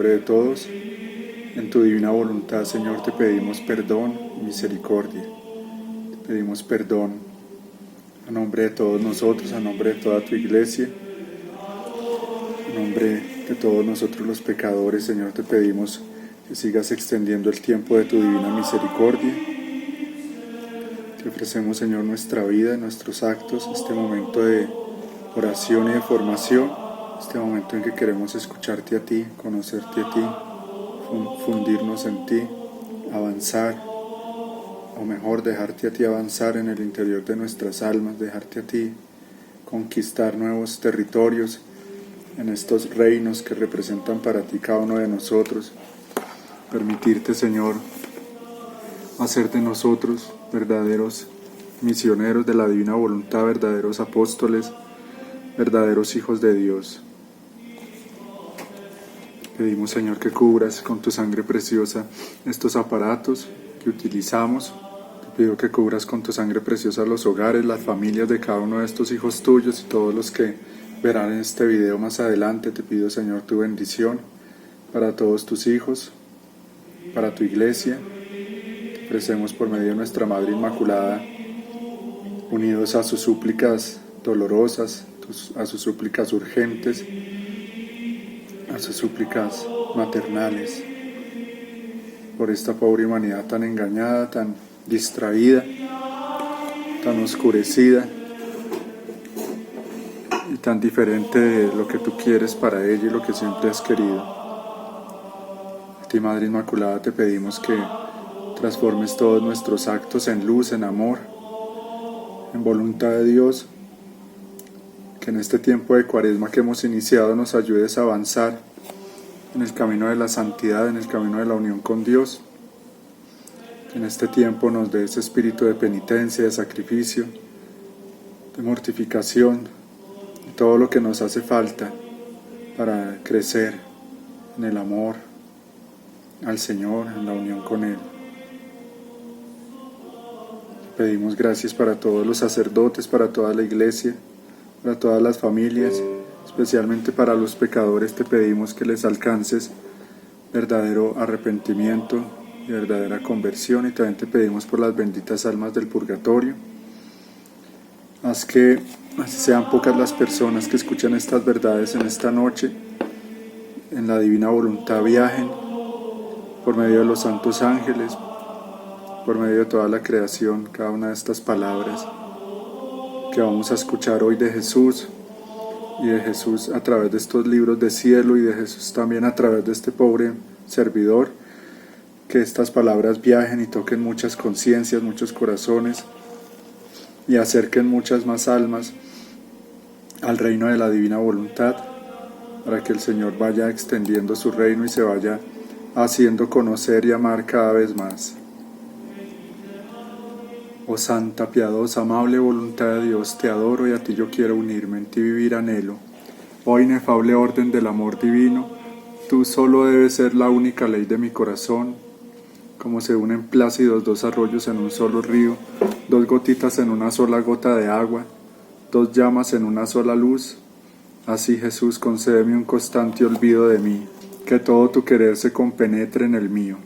nombre de todos. En tu divina voluntad, Señor, te pedimos perdón y misericordia. Te pedimos perdón a nombre de todos nosotros, a nombre de toda tu iglesia, a nombre de todos nosotros los pecadores. Señor, te pedimos que sigas extendiendo el tiempo de tu divina misericordia. Te ofrecemos, Señor, nuestra vida, nuestros actos, este momento de oración y de formación, este momento en que queremos escucharte a ti, conocerte a ti, fundirnos en ti, avanzar, o mejor, dejarte a ti avanzar en el interior de nuestras almas, dejarte a ti conquistar nuevos territorios en estos reinos que representan para ti cada uno de nosotros. Permitirte, Señor, hacer de nosotros verdaderos misioneros de la divina voluntad, verdaderos apóstoles, verdaderos hijos de Dios. Pedimos, Señor, que cubras con tu sangre preciosa estos aparatos que utilizamos. Te pido que cubras con tu sangre preciosa los hogares, las familias de cada uno de estos hijos tuyos y todos los que verán este video más adelante. Te pido, Señor, tu bendición para todos tus hijos, para tu iglesia. Te ofrecemos por medio de nuestra Madre Inmaculada, unidos a sus súplicas dolorosas, a sus súplicas urgentes, a sus súplicas maternales, por esta pobre humanidad tan engañada, tan distraída, tan oscurecida y tan diferente de lo que tú quieres para ella y lo que siempre has querido. A ti, Madre Inmaculada, te pedimos que transformes todos nuestros actos en luz, en amor, en voluntad de Dios. Que en este tiempo de Cuaresma que hemos iniciado nos ayudes a avanzar en el camino de la santidad, en el camino de la unión con Dios. Que en este tiempo nos dé ese espíritu de penitencia, de sacrificio, de mortificación, y todo lo que nos hace falta para crecer en el amor al Señor, en la unión con Él. Pedimos gracias para todos los sacerdotes, para toda la iglesia, para todas las familias, especialmente para los pecadores. Te pedimos que les alcances verdadero arrepentimiento y verdadera conversión, y también te pedimos por las benditas almas del purgatorio. Haz que así sean pocas las personas que escuchan estas verdades en esta noche, en la divina voluntad viajen por medio de los santos ángeles, por medio de toda la creación, cada una de estas palabras que vamos a escuchar hoy de Jesús, y de Jesús a través de estos libros de cielo, y de Jesús también a través de este pobre servidor. Que estas palabras viajen y toquen muchas conciencias, muchos corazones, y acerquen muchas más almas al reino de la divina voluntad, para que el Señor vaya extendiendo su reino y se vaya haciendo conocer y amar cada vez más. Oh santa, piadosa, amable voluntad de Dios, te adoro y a ti yo quiero unirme, en ti vivir anhelo. Oh inefable orden del amor divino, tú solo debes ser la única ley de mi corazón. Como se unen plácidos dos arroyos en un solo río, dos gotitas en una sola gota de agua, dos llamas en una sola luz, así, Jesús, concédeme un constante olvido de mí, que todo tu querer se compenetre en el mío.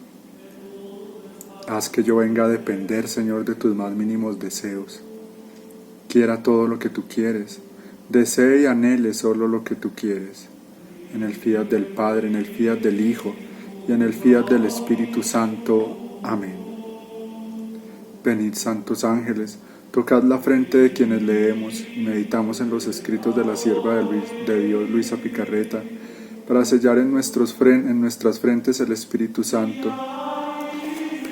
Haz que yo venga a depender, Señor, de tus más mínimos deseos. Quiera todo lo que tú quieres, desee y anhele solo lo que tú quieres. En el fiat del Padre, en el fiat del Hijo y en el fiat del Espíritu Santo. Amén. Venid, santos ángeles, tocad la frente de quienes leemos y meditamos en los escritos de la sierva de Dios, Luisa Picarreta, para sellar en nuestras frentes el Espíritu Santo,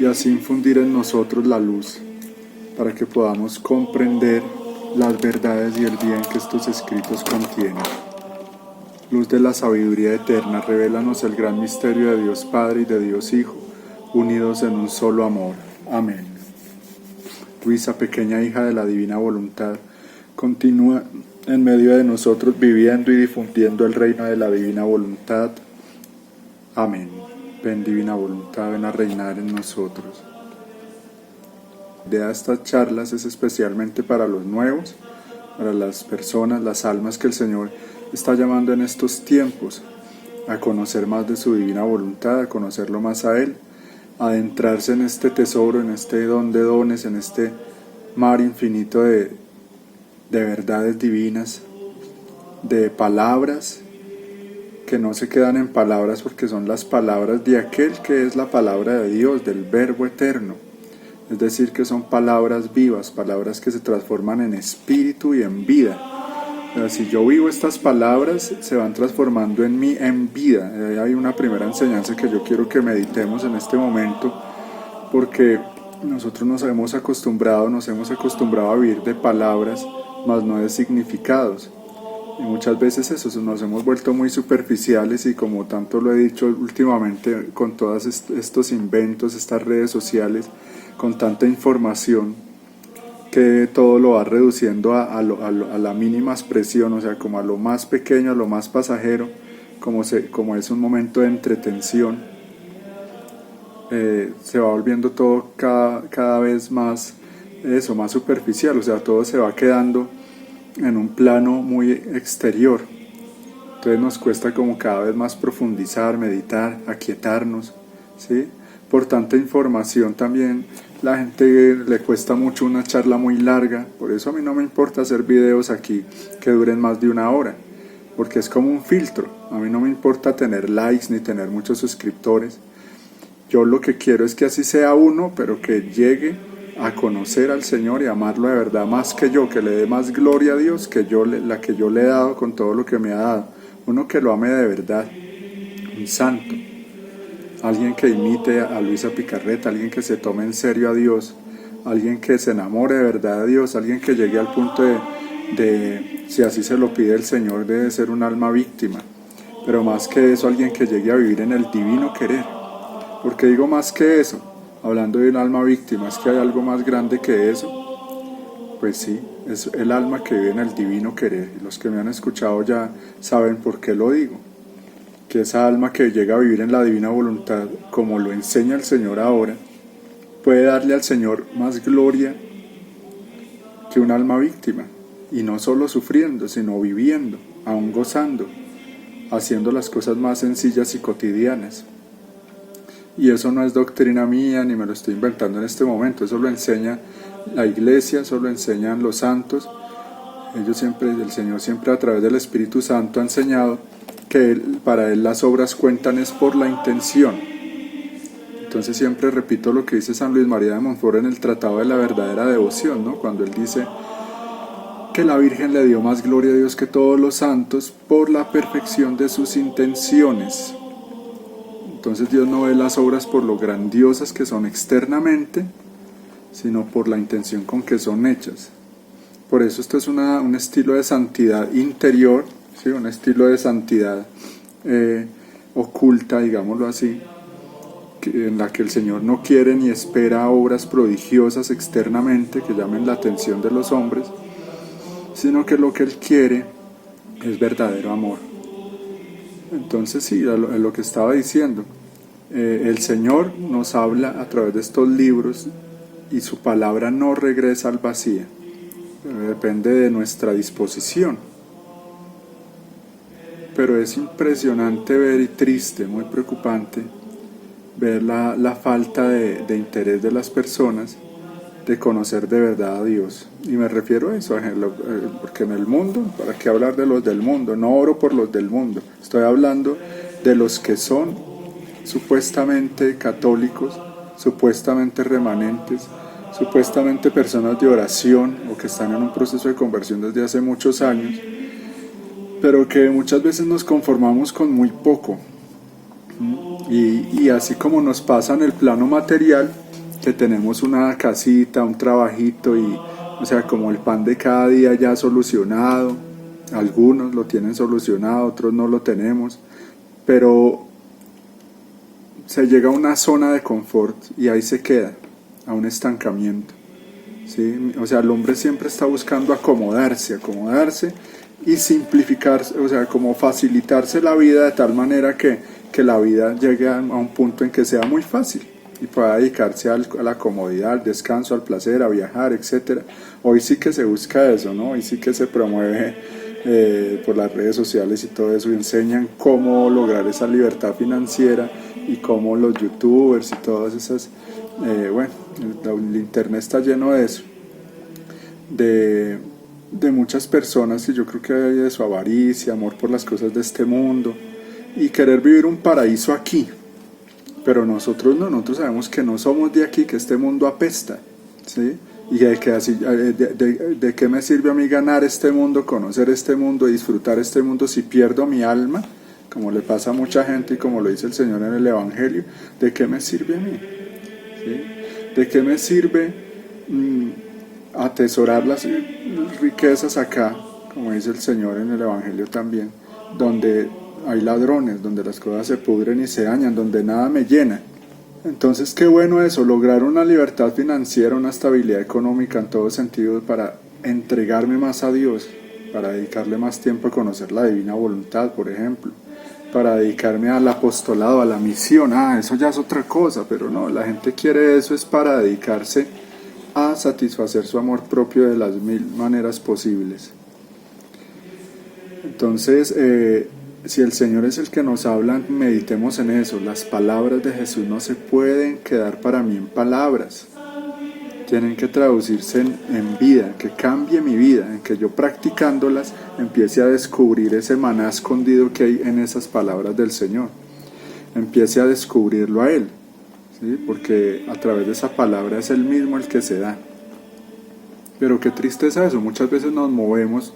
y así infundir en nosotros la luz, para que podamos comprender las verdades y el bien que estos escritos contienen. Luz de la sabiduría eterna, revélanos el gran misterio de Dios Padre y de Dios Hijo, unidos en un solo amor. Amén. Luisa, pequeña hija de la divina voluntad, continúa en medio de nosotros viviendo y difundiendo el reino de la divina voluntad. Amén. Ven, divina voluntad, ven a reinar en nosotros. La idea de estas charlas es especialmente para los nuevos, para las personas, las almas que el Señor está llamando en estos tiempos a conocer más de su divina voluntad, a conocerlo más a Él, a adentrarse en este tesoro, en este don de dones, en este mar infinito de verdades divinas, de palabras que no se quedan en palabras porque son las palabras de aquel que es la palabra de Dios, del Verbo eterno. Es decir, que son palabras vivas, palabras que se transforman en espíritu y en vida. O sea, si yo vivo estas palabras, se van transformando en mí en vida. Hay una primera enseñanza que yo quiero que meditemos en este momento, porque nosotros nos hemos acostumbrado a vivir de palabras, mas no de significados. Y muchas veces eso, nos hemos vuelto muy superficiales y, como tanto lo he dicho últimamente con todos estos inventos, estas redes sociales, con tanta información, que todo lo va reduciendo a la mínima expresión, o sea, como a lo más pequeño, a lo más pasajero, como es un momento de entretención. Se va volviendo todo cada vez más más superficial, o sea, todo se va quedando en un plano muy exterior. Entonces nos cuesta como cada vez más profundizar, meditar, aquietarnos, ¿sí? Por tanta información también la gente le cuesta mucho una charla muy larga. Por eso a mí no me importa hacer videos aquí que duren más de 1 hora, porque es como un filtro. A mí no me importa tener likes ni tener muchos suscriptores. Yo lo que quiero es que así sea uno, pero que llegue a conocer al Señor y amarlo de verdad más que yo, que le dé más gloria a Dios que la que yo le he dado con todo lo que me ha dado. Uno que lo ame de verdad, un santo, alguien que imite a Luisa Picarreta, alguien que se tome en serio a Dios, alguien que se enamore de verdad de Dios, alguien que llegue al punto de si así se lo pide el Señor, de ser un alma víctima, pero más que eso, alguien que llegue a vivir en el divino querer. ¿Por qué digo más que eso? Hablando de un alma víctima, ¿es que hay algo más grande que eso? Pues sí, es el alma que vive en el divino querer. Y los que me han escuchado ya saben por qué lo digo. Que esa alma que llega a vivir en la divina voluntad, como lo enseña el Señor ahora, puede darle al Señor más gloria que un alma víctima. Y no solo sufriendo, sino viviendo, aún gozando, haciendo las cosas más sencillas y cotidianas. Y eso no es doctrina mía, ni me lo estoy inventando en este momento. Eso lo enseña la Iglesia, eso lo enseñan los santos. El Señor siempre a través del Espíritu Santo ha enseñado que para Él las obras cuentan es por la intención. Entonces siempre repito lo que dice San Luis María de Montfort en el Tratado de la Verdadera Devoción, ¿no? Cuando él dice que la Virgen le dio más gloria a Dios que todos los santos por la perfección de sus intenciones. Entonces Dios no ve las obras por lo grandiosas que son externamente, sino por la intención con que son hechas. Por eso esto es un estilo de santidad interior, ¿sí? Un estilo de santidad oculta, digámoslo así, en la que el Señor no quiere ni espera obras prodigiosas externamente que llamen la atención de los hombres, sino que lo que Él quiere es verdadero amor. Entonces sí, lo que estaba diciendo, el Señor nos habla a través de estos libros y su palabra no regresa al vacío, depende de nuestra disposición. Pero es impresionante ver y triste, muy preocupante, ver la falta de interés de las personas de conocer de verdad a Dios. Y me refiero a eso, porque en el mundo, ¿para qué hablar de los del mundo? No oro por los del mundo, estoy hablando de los que son supuestamente católicos, supuestamente remanentes, supuestamente personas de oración o que están en un proceso de conversión desde hace muchos años, pero que muchas veces nos conformamos con muy poco. Y así como nos pasa en el plano material, que tenemos una casita, un trabajito o sea, como el pan de cada día ya solucionado, algunos lo tienen solucionado, otros no lo tenemos, pero se llega a una zona de confort y ahí se queda, a un estancamiento, ¿sí? O sea, el hombre siempre está buscando acomodarse y simplificar, o sea, como facilitarse la vida de tal manera que la vida llegue a un punto en que sea muy fácil y pueda dedicarse a la comodidad, al descanso, al placer, a viajar, etc. Hoy sí que se busca eso, ¿no? Hoy sí que se promueve por las redes sociales y todo eso, y enseñan cómo lograr esa libertad financiera y cómo los youtubers y todas esas, bueno, el internet está lleno de eso, de muchas personas, y yo creo que hay de su avaricia, amor por las cosas de este mundo y querer vivir un paraíso aquí. Pero nosotros no, nosotros sabemos que no somos de aquí, que este mundo apesta, ¿sí? Y de qué me sirve a mí ganar este mundo, conocer este mundo, disfrutar este mundo si pierdo mi alma, como le pasa a mucha gente y como lo dice el Señor en el Evangelio. ¿De qué me sirve a mí? ¿Sí? ¿De qué me sirve atesorar las riquezas acá, como dice el Señor en el Evangelio también, donde hay ladrones, donde las cosas se pudren y se dañan, donde nada me llena? Entonces, qué bueno eso, lograr una libertad financiera, una estabilidad económica en todo sentido para entregarme más a Dios, para dedicarle más tiempo a conocer la divina voluntad, por ejemplo, para dedicarme al apostolado, a la misión. Eso ya es otra cosa, pero no, la gente quiere eso, es para dedicarse a satisfacer su amor propio de las mil maneras posibles. Entonces, si el Señor es el que nos habla, meditemos en eso. Las palabras de Jesús no se pueden quedar para mí en palabras. Tienen que traducirse en vida, que cambie mi vida, en que yo practicándolas empiece a descubrir ese maná escondido que hay en esas palabras del Señor. Empiece a descubrirlo a Él, ¿sí? Porque a través de esa palabra es Él mismo el que se da. Pero qué tristeza eso, muchas veces nos movemos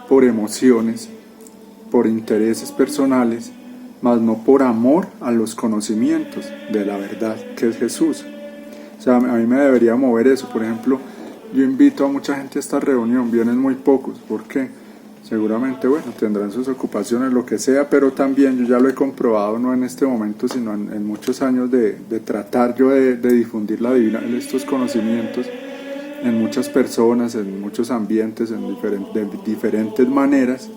por emociones, por intereses personales, mas no por amor a los conocimientos de la verdad que es Jesús. O sea, a mí me debería mover eso. Por ejemplo, yo invito a mucha gente a esta reunión, vienen muy pocos. ¿Por qué? Seguramente, bueno, tendrán sus ocupaciones, lo que sea, pero también yo ya lo he comprobado, no en este momento, sino en muchos años de tratar yo de difundir la divina, estos conocimientos en muchas personas, en muchos ambientes, de diferentes maneras.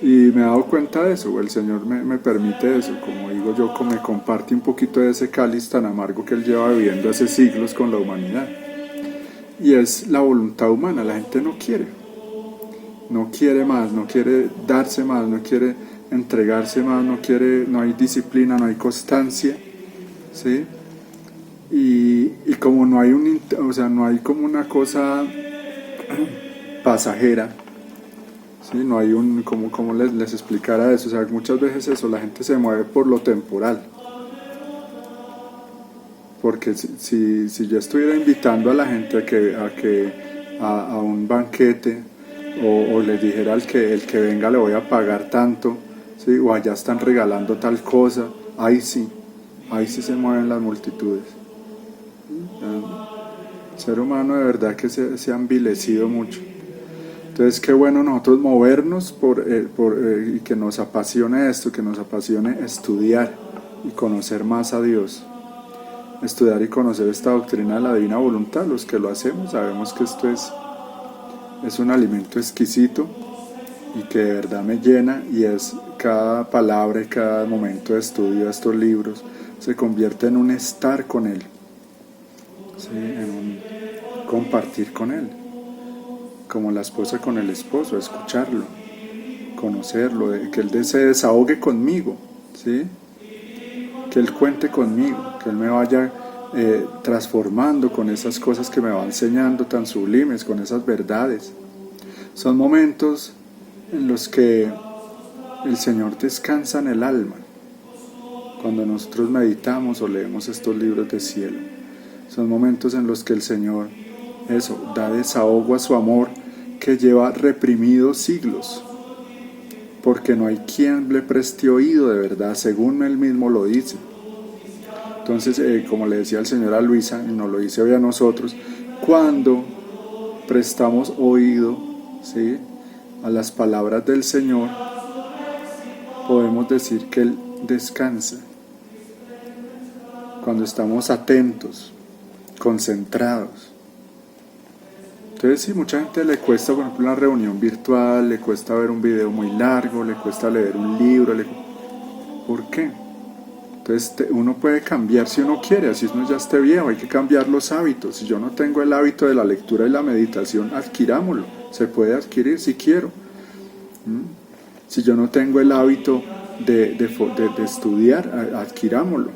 Y me he dado cuenta de eso, el Señor me permite eso, como digo yo, me comparte un poquito de ese cáliz tan amargo que Él lleva viviendo hace siglos con la humanidad. Y es la voluntad humana, la gente no quiere más, no quiere darse más, no quiere entregarse más, no hay disciplina, no hay constancia, ¿sí? Y como no hay no hay como una cosa pasajera, ¿sí? No hay como les explicara eso. O sea, muchas veces eso, la gente se mueve por lo temporal. Porque si yo estuviera invitando a la gente a un banquete, o les dijera al el que venga le voy a pagar tanto, ¿sí? O allá están regalando tal cosa, ahí sí se mueven las multitudes. El ser humano de verdad que se ha envilecido mucho. Entonces, qué bueno nosotros movernos y que nos apasione esto, que nos apasione estudiar y conocer más a Dios. Estudiar y conocer esta doctrina de la divina voluntad. Los que lo hacemos sabemos que esto es un alimento exquisito y que de verdad me llena, y es cada palabra y cada momento de estudio de estos libros se convierte en un estar con Él, ¿sí? En un compartir con Él, como la esposa con el esposo, escucharlo, conocerlo, que Él se desahogue conmigo, ¿sí? Que Él cuente conmigo, que Él me vaya transformando con esas cosas que me va enseñando tan sublimes, con esas verdades. Son momentos en los que el Señor descansa en el alma, cuando nosotros meditamos o leemos estos libros de cielo. Son momentos en los que el Señor da desahogo a su amor que lleva reprimido siglos, porque no hay quien le preste oído de verdad, según Él mismo lo dice. Entonces, como le decía el Señor a Luisa, y nos lo dice hoy a nosotros, cuando prestamos oído, ¿sí?, a las palabras del Señor, podemos decir que Él descansa. Cuando estamos atentos, concentrados. Entonces, sí, mucha gente le cuesta, por ejemplo, una reunión virtual, le cuesta ver un video muy largo, le cuesta leer un libro. ¿Por qué? Entonces, uno puede cambiar si uno quiere, así uno ya esté viejo, hay que cambiar los hábitos. Si yo no tengo el hábito de la lectura y la meditación, adquirámoslo. Se puede adquirir si quiero. Si yo no tengo el hábito de estudiar, adquirámoslo.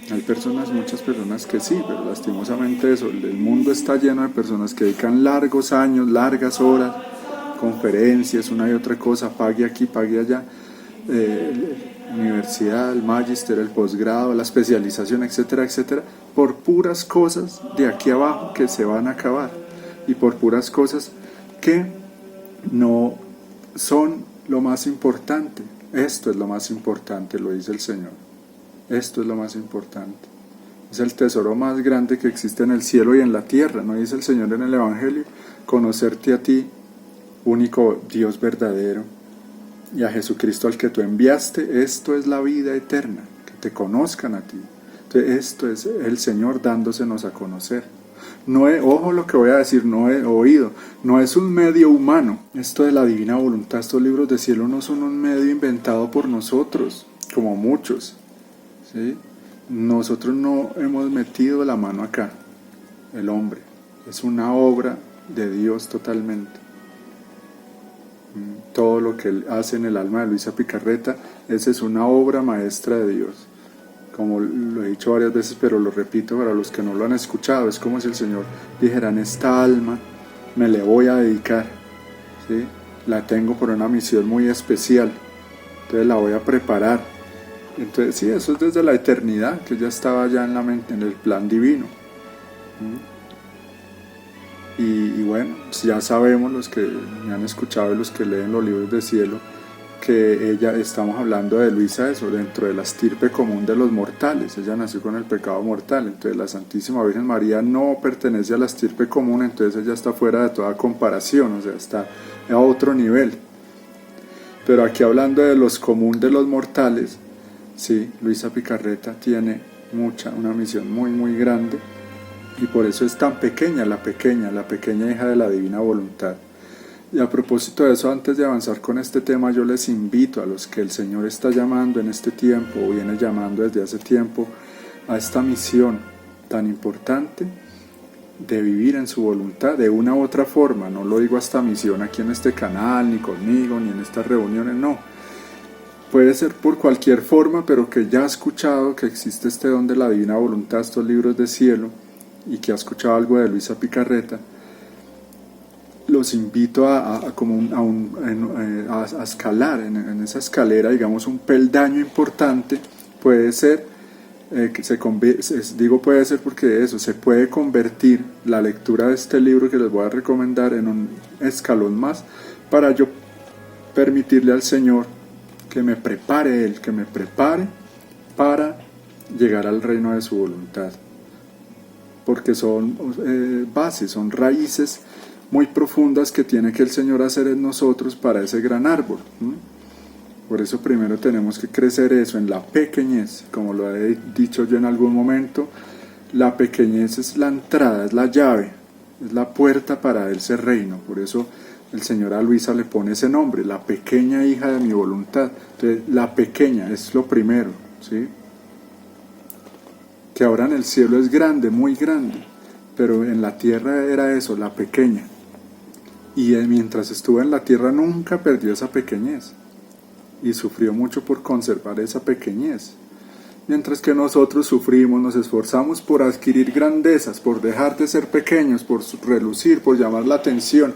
Hay personas, muchas personas que sí, pero lastimosamente eso, el mundo está lleno de personas que dedican largos años, largas horas, conferencias, una y otra cosa, pague aquí, pague allá, universidad, el magíster, el posgrado, la especialización, etcétera, etcétera, por puras cosas de aquí abajo que se van a acabar y por puras cosas que no son lo más importante. Esto es lo más importante, lo dice el Señor. Esto es lo más importante. Es el tesoro más grande que existe en el cielo y en la tierra. ¿No dice el Señor en el Evangelio? Conocerte a ti, único Dios verdadero, y a Jesucristo al que tú enviaste. Esto es la vida eterna, que te conozcan a ti. Entonces, esto es el Señor dándosenos a conocer. Ojo lo que voy a decir, no he oído, no es un medio humano. Esto de la divina voluntad, estos libros de cielo no son un medio inventado por nosotros, como muchos. ¿Sí? Nosotros no hemos metido la mano acá, el hombre. Es una obra de Dios totalmente. Todo lo que él hace en el alma de Luisa Picarreta, esa es una obra maestra de Dios. Como lo he dicho varias veces, pero lo repito para los que no lo han escuchado, es como si el Señor dijera: en esta alma me le voy a dedicar, ¿sí? La tengo por una misión muy especial, entonces la voy a preparar. Entonces sí, eso es desde la eternidad, que ya estaba ya en la mente, en el plan divino. Y bueno, ya sabemos, los que me han escuchado y los que leen los libros de cielo, que estamos hablando de Luisa, eso, dentro de la estirpe común de los mortales. Ella nació con el pecado mortal, entonces la Santísima Virgen María no pertenece a la estirpe común, entonces ella está fuera de toda comparación, o sea, está a otro nivel. Pero aquí, hablando de los común de los mortales, sí, Luisa Picarreta tiene una misión muy muy grande, y por eso es tan pequeña, la pequeña hija de la divina voluntad. Y a propósito de eso, antes de avanzar con este tema, yo les invito a los que el Señor está llamando en este tiempo, o viene llamando desde hace tiempo, a esta misión tan importante de vivir en su voluntad de una u otra forma. No lo digo esta misión aquí en este canal, ni conmigo, ni en estas reuniones, no. Puede ser por cualquier forma, pero que ya ha escuchado que existe este don de la divina voluntad, estos libros de cielo, y que ha escuchado algo de Luisa Picarreta, los invito a escalar en esa escalera, digamos, un peldaño importante. Puede ser, puede ser porque eso, se puede convertir la lectura de este libro que les voy a recomendar en un escalón más, para yo permitirle al Señor que me prepare para llegar al reino de su voluntad. Porque son bases, son raíces muy profundas que tiene que el Señor hacer en nosotros para ese gran árbol. Por eso primero tenemos que crecer eso en la pequeñez, como lo he dicho yo en algún momento. La pequeñez es la entrada, es la llave, es la puerta para ese reino. Por eso el Señor a Luisa le pone ese nombre, la pequeña hija de mi voluntad. Entonces, la pequeña es lo primero, ¿sí? Que ahora en el cielo es grande, muy grande, pero en la tierra era eso, la pequeña. Y mientras estuvo en la tierra nunca perdió esa pequeñez, y sufrió mucho por conservar esa pequeñez. Mientras que nosotros sufrimos, nos esforzamos por adquirir grandezas, por dejar de ser pequeños, por relucir, por llamar la atención.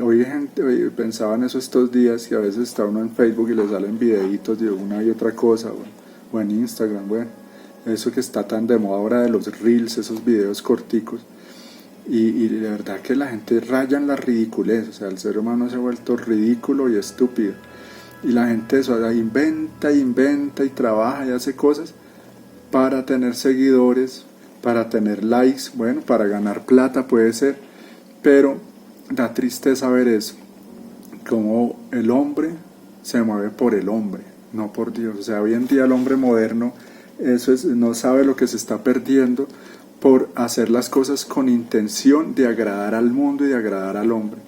Hoy pensaba en eso estos días, que a veces está uno en Facebook y le salen videitos de una y otra cosa, o en Instagram, eso que está tan de moda ahora de los reels, esos videos corticos, y de verdad que la gente raya en la ridiculez. O sea, el ser humano se ha vuelto ridículo y estúpido, y la gente eso inventa y trabaja y hace cosas para tener seguidores, para tener likes, para ganar plata puede ser, pero da tristeza ver eso, como el hombre se mueve por el hombre, no por Dios. O sea, hoy en día el hombre moderno no sabe lo que se está perdiendo por hacer las cosas con intención de agradar al mundo y de agradar al hombre.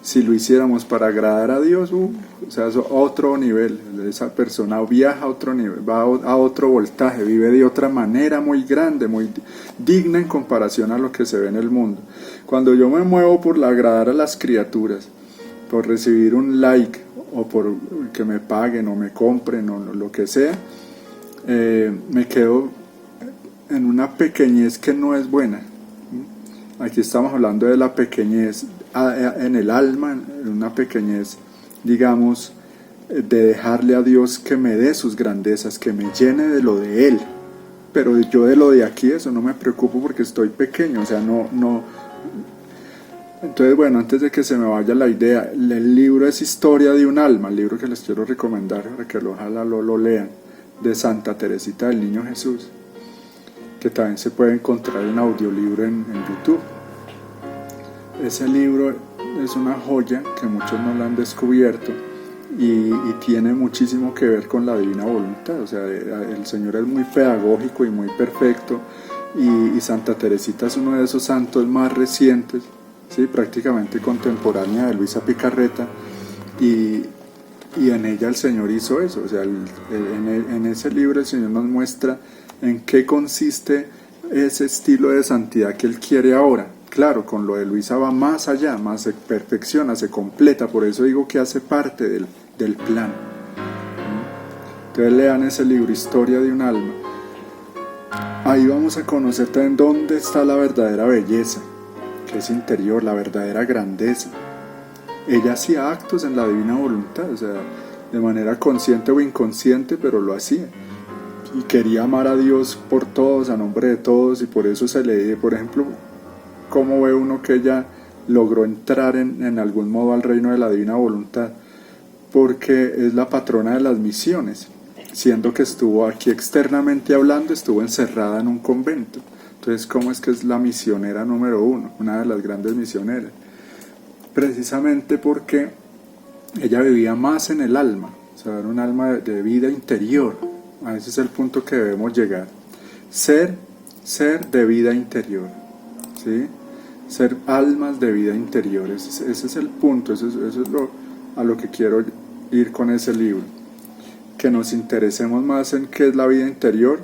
Si lo hiciéramos para agradar a Dios, o sea, es otro nivel. Esa persona viaja a otro nivel, va a otro voltaje, vive de otra manera muy grande, muy digna en comparación a lo que se ve en el mundo. Cuando yo me muevo por agradar a las criaturas, por recibir un like o por que me paguen o me compren o lo que sea, me quedo en una pequeñez que no es buena. Aquí estamos hablando de la pequeñez en el alma, en una pequeñez, digamos, de dejarle a Dios que me dé sus grandezas, que me llene de lo de Él. Pero yo de lo de aquí, eso no me preocupo porque estoy pequeño, o sea, no. Entonces, bueno, antes de que se me vaya la idea, el libro es Historia de un alma, el libro que les quiero recomendar para que ojalá lo lean, de Santa Teresita del Niño Jesús, que también se puede encontrar en audiolibro en YouTube. Ese libro es una joya que muchos no la han descubierto y tiene muchísimo que ver con la divina voluntad. O sea, el Señor es muy pedagógico y muy perfecto, y Santa Teresita es uno de esos santos más recientes, ¿sí? Prácticamente contemporánea de Luisa Picarreta, y en ella el Señor hizo eso. O sea, en ese libro el Señor nos muestra en qué consiste ese estilo de santidad que Él quiere ahora. Claro, con lo de Luisa va más allá, más se perfecciona, se completa, por eso digo que hace parte del plan. Entonces lean ese libro, Historia de un alma. Ahí vamos a conocer también dónde está la verdadera belleza, que es interior, la verdadera grandeza. Ella hacía actos en la divina voluntad, o sea, de manera consciente o inconsciente, pero lo hacía. Y quería amar a Dios por todos, a nombre de todos, y por eso se le, por ejemplo, ¿cómo ve uno que ella logró entrar en algún modo al reino de la divina voluntad? Porque es la patrona de las misiones, siendo que estuvo aquí externamente hablando, estuvo encerrada en un convento. Entonces, ¿cómo es que es la misionera número uno, una de las grandes misioneras? Precisamente porque ella vivía más en el alma, o sea, era un alma de vida interior. A ese es el punto que debemos llegar. Ser de vida interior, ¿sí? Ser almas de vida interior, ese es el punto, eso es a lo que quiero ir con ese libro. Que nos interesemos más en qué es la vida interior,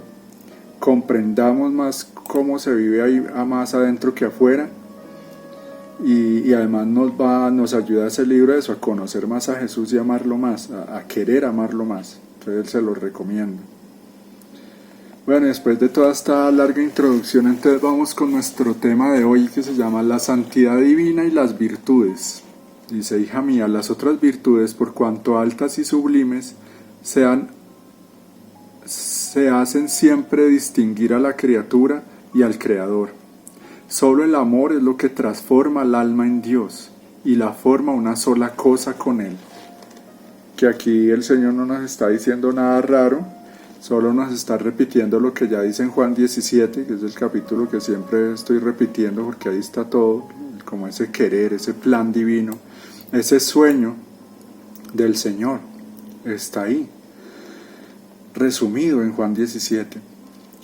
comprendamos más cómo se vive ahí más adentro que afuera, y además nos ayuda ese libro eso, a conocer más a Jesús y amarlo más, a querer amarlo más. Entonces se lo recomiendo. Bueno, después de toda esta larga introducción, entonces vamos con nuestro tema de hoy, que se llama la santidad divina y las virtudes. Dice: hija mía, las otras virtudes, por cuanto altas y sublimes, se hacen siempre distinguir a la criatura y al Creador. Solo el amor es lo que transforma el alma en Dios y la forma una sola cosa con Él. Que aquí el Señor no nos está diciendo nada raro, solo nos está repitiendo lo que ya dice en Juan 17, que es el capítulo que siempre estoy repitiendo porque ahí está todo, como ese querer, ese plan divino, ese sueño del Señor, está ahí, resumido en Juan 17.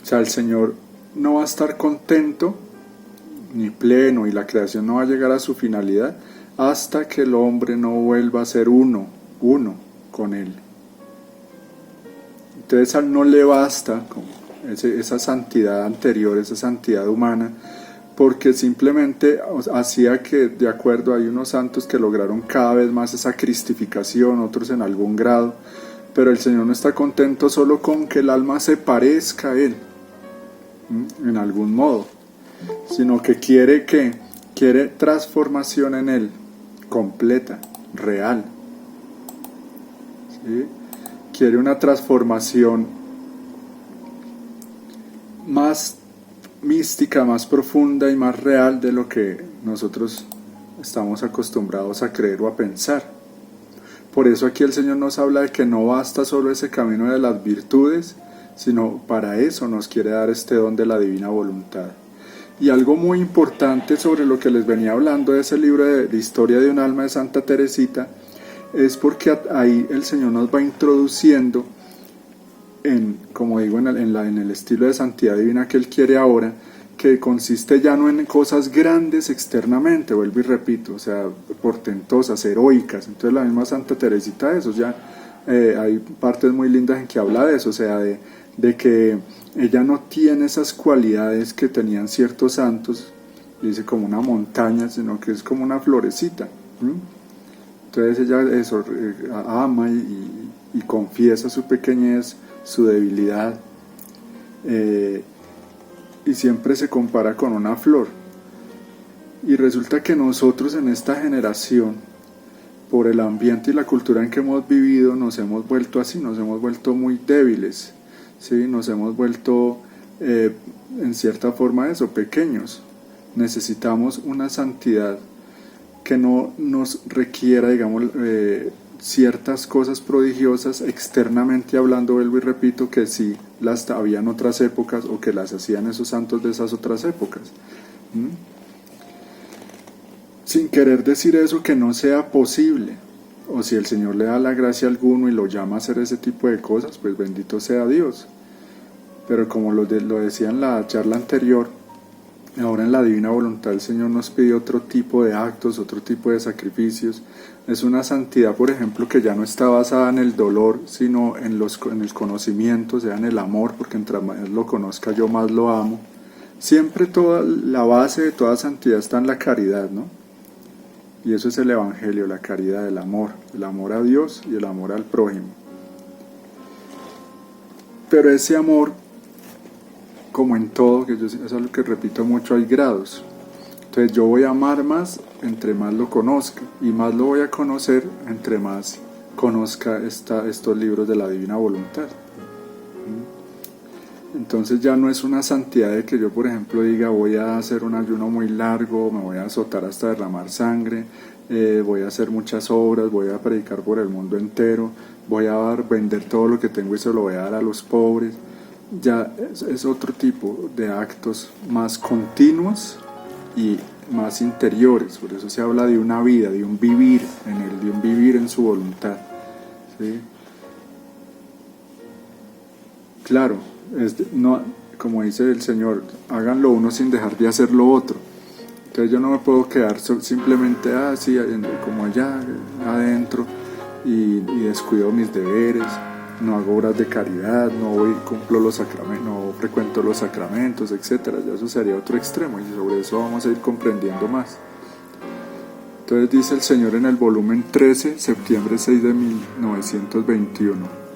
O sea, el Señor no va a estar contento ni pleno y la creación no va a llegar a su finalidad hasta que el hombre no vuelva a ser uno con Él. Entonces a él no le basta esa santidad anterior, esa santidad humana, porque simplemente hacía que, de acuerdo, hay unos santos que lograron cada vez más esa cristificación, otros en algún grado, pero el Señor no está contento solo con que el alma se parezca a Él, en algún modo, sino que quiere transformación en Él, completa, real. ¿Sí? Quiere una transformación más mística, más profunda y más real de lo que nosotros estamos acostumbrados a creer o a pensar. Por eso aquí el Señor nos habla de que no basta solo ese camino de las virtudes, sino para eso nos quiere dar este don de la divina voluntad. Y algo muy importante sobre lo que les venía hablando de ese libro de Historia de un alma de Santa Teresita, es porque ahí el Señor nos va introduciendo como digo, en el estilo de santidad divina que Él quiere ahora, que consiste ya no en cosas grandes externamente, vuelvo y repito, o sea, portentosas, heroicas. Entonces la misma Santa Teresita de eso, ya hay partes muy lindas en que habla de eso, o sea, de que ella no tiene esas cualidades que tenían ciertos santos, dice como una montaña, sino que es como una florecita. Entonces Entonces ella eso, ama y confiesa su pequeñez, su debilidad, y siempre se compara con una flor. Y resulta que nosotros en esta generación, por el ambiente y la cultura en que hemos vivido, nos hemos vuelto así, nos hemos vuelto muy débiles, ¿sí? Nos hemos vuelto en cierta forma eso, pequeños. Necesitamos una santidad que no nos requiera, digamos, ciertas cosas prodigiosas externamente hablando, vuelvo y repito, que sí las había en otras épocas o que las hacían esos santos de esas otras épocas. Sin querer decir eso que no sea posible, o si el Señor le da la gracia a alguno y lo llama a hacer ese tipo de cosas, pues bendito sea Dios. Pero como lo decía en la charla anterior, ahora en la divina voluntad el Señor nos pide otro tipo de actos, otro tipo de sacrificios. Es una santidad, por ejemplo, que ya no está basada en el dolor, sino en el conocimiento, o sea, en el amor, porque entre más lo conozca yo más lo amo. Siempre toda la base de toda santidad está en la caridad, ¿no? Y eso es el Evangelio, la caridad, el amor a Dios y el amor al prójimo. Pero ese amor, como en todo, que eso es algo que repito mucho, hay grados. Entonces yo voy a amar más entre más lo conozca, y más lo voy a conocer entre más conozca estos libros de la divina voluntad. Entonces ya no es una santidad de que yo, por ejemplo, diga voy a hacer un ayuno muy largo, me voy a azotar hasta derramar sangre, voy a hacer muchas obras, voy a predicar por el mundo entero, voy a vender todo lo que tengo y se lo voy a dar a los pobres. Ya es otro tipo de actos más continuos y más interiores. Por eso se habla de una vida, de un vivir de un vivir en su voluntad, ¿sí? Claro, no, como dice el Señor, háganlo uno sin dejar de hacer lo otro. Entonces yo no me puedo quedar simplemente así, como allá adentro, y descuido mis deberes, no hago obras de caridad, cumplo los sacramentos, no frecuento los sacramentos, etcétera. Ya eso sería otro extremo, y sobre eso vamos a ir comprendiendo más. Entonces dice el Señor en el volumen 13, septiembre 6 de 1921.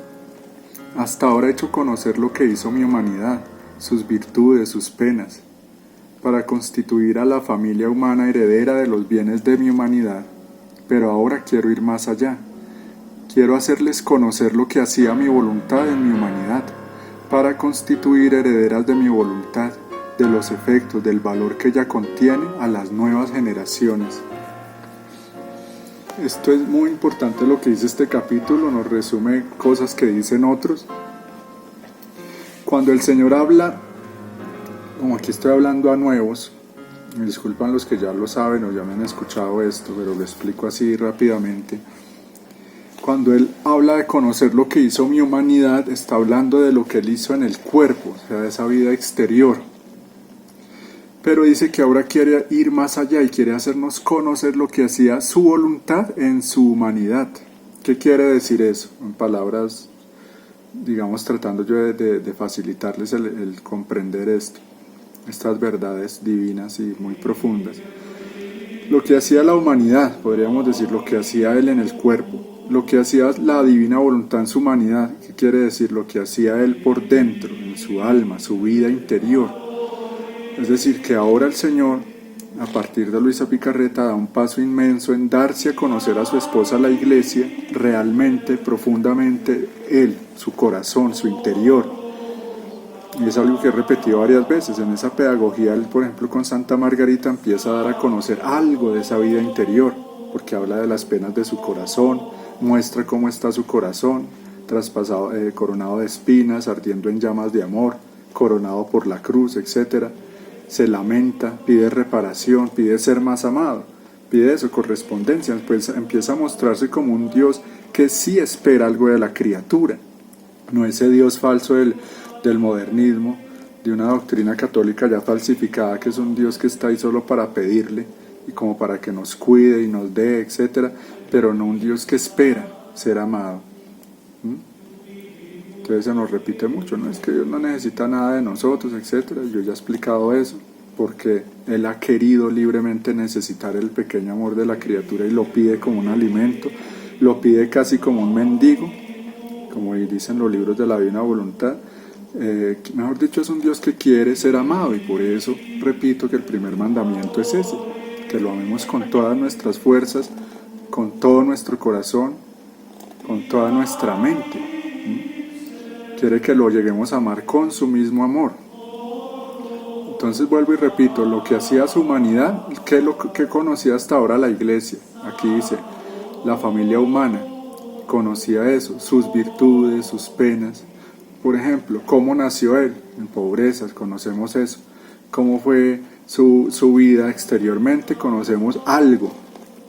Hasta ahora he hecho conocer lo que hizo mi humanidad, sus virtudes, sus penas, para constituir a la familia humana heredera de los bienes de mi humanidad, pero ahora quiero ir más allá. Quiero hacerles conocer lo que hacía mi voluntad en mi humanidad, para constituir herederas de mi voluntad, de los efectos, del valor que ella contiene a las nuevas generaciones. Esto es muy importante lo que dice este capítulo, nos resume cosas que dicen otros. Cuando el Señor habla, como aquí estoy hablando a nuevos, me disculpan los que ya lo saben o ya me han escuchado esto, pero lo explico así rápidamente. Cuando Él habla de conocer lo que hizo mi humanidad, está hablando de lo que Él hizo en el cuerpo, o sea, de esa vida exterior. Pero dice que ahora quiere ir más allá y quiere hacernos conocer lo que hacía su voluntad en su humanidad. ¿Qué quiere decir eso? En palabras, digamos, tratando yo de facilitarles el comprender estas verdades divinas y muy profundas. Lo que hacía la humanidad, podríamos decir, lo que hacía Él en el cuerpo, lo que hacía la divina voluntad en su humanidad. ¿Qué quiere decir? Lo que hacía Él por dentro, en su alma, su vida interior. Es decir, que ahora el Señor, a partir de Luisa Picarreta, da un paso inmenso en darse a conocer a su esposa, la Iglesia, realmente, profundamente, Él, su corazón, su interior. Y es algo que he repetido varias veces. En esa pedagogía, Él, por ejemplo, con Santa Margarita empieza a dar a conocer algo de esa vida interior, porque habla de las penas de su corazón, muestra cómo está su corazón, traspasado, coronado de espinas, ardiendo en llamas de amor, coronado por la cruz, etcétera. Se lamenta, pide reparación, pide ser más amado, pide eso, correspondencia, pues empieza a mostrarse como un Dios que sí espera algo de la criatura, no ese Dios falso del modernismo, de una doctrina católica ya falsificada, que es un Dios que está ahí solo para pedirle y como para que nos cuide y nos dé, etcétera, pero no un Dios que espera ser amado. Entonces se nos repite mucho, no es que Dios no necesita nada de nosotros, etcétera. Yo ya he explicado eso, porque Él ha querido libremente necesitar el pequeño amor de la criatura y lo pide como un alimento, lo pide casi como un mendigo, como dicen los libros de la Divina Voluntad. Mejor dicho, es un Dios que quiere ser amado, y por eso repito que el primer mandamiento es ese, que lo amemos con todas nuestras fuerzas, con todo nuestro corazón, con toda nuestra mente. Quiere que lo lleguemos a amar con su mismo amor. Entonces vuelvo y repito, lo que hacía su humanidad, ¿qué conocía hasta ahora la Iglesia? Aquí dice, la familia humana conocía eso, sus virtudes, sus penas. Por ejemplo, ¿cómo nació él? En pobreza, conocemos eso. ¿Cómo fue su vida exteriormente? Conocemos algo.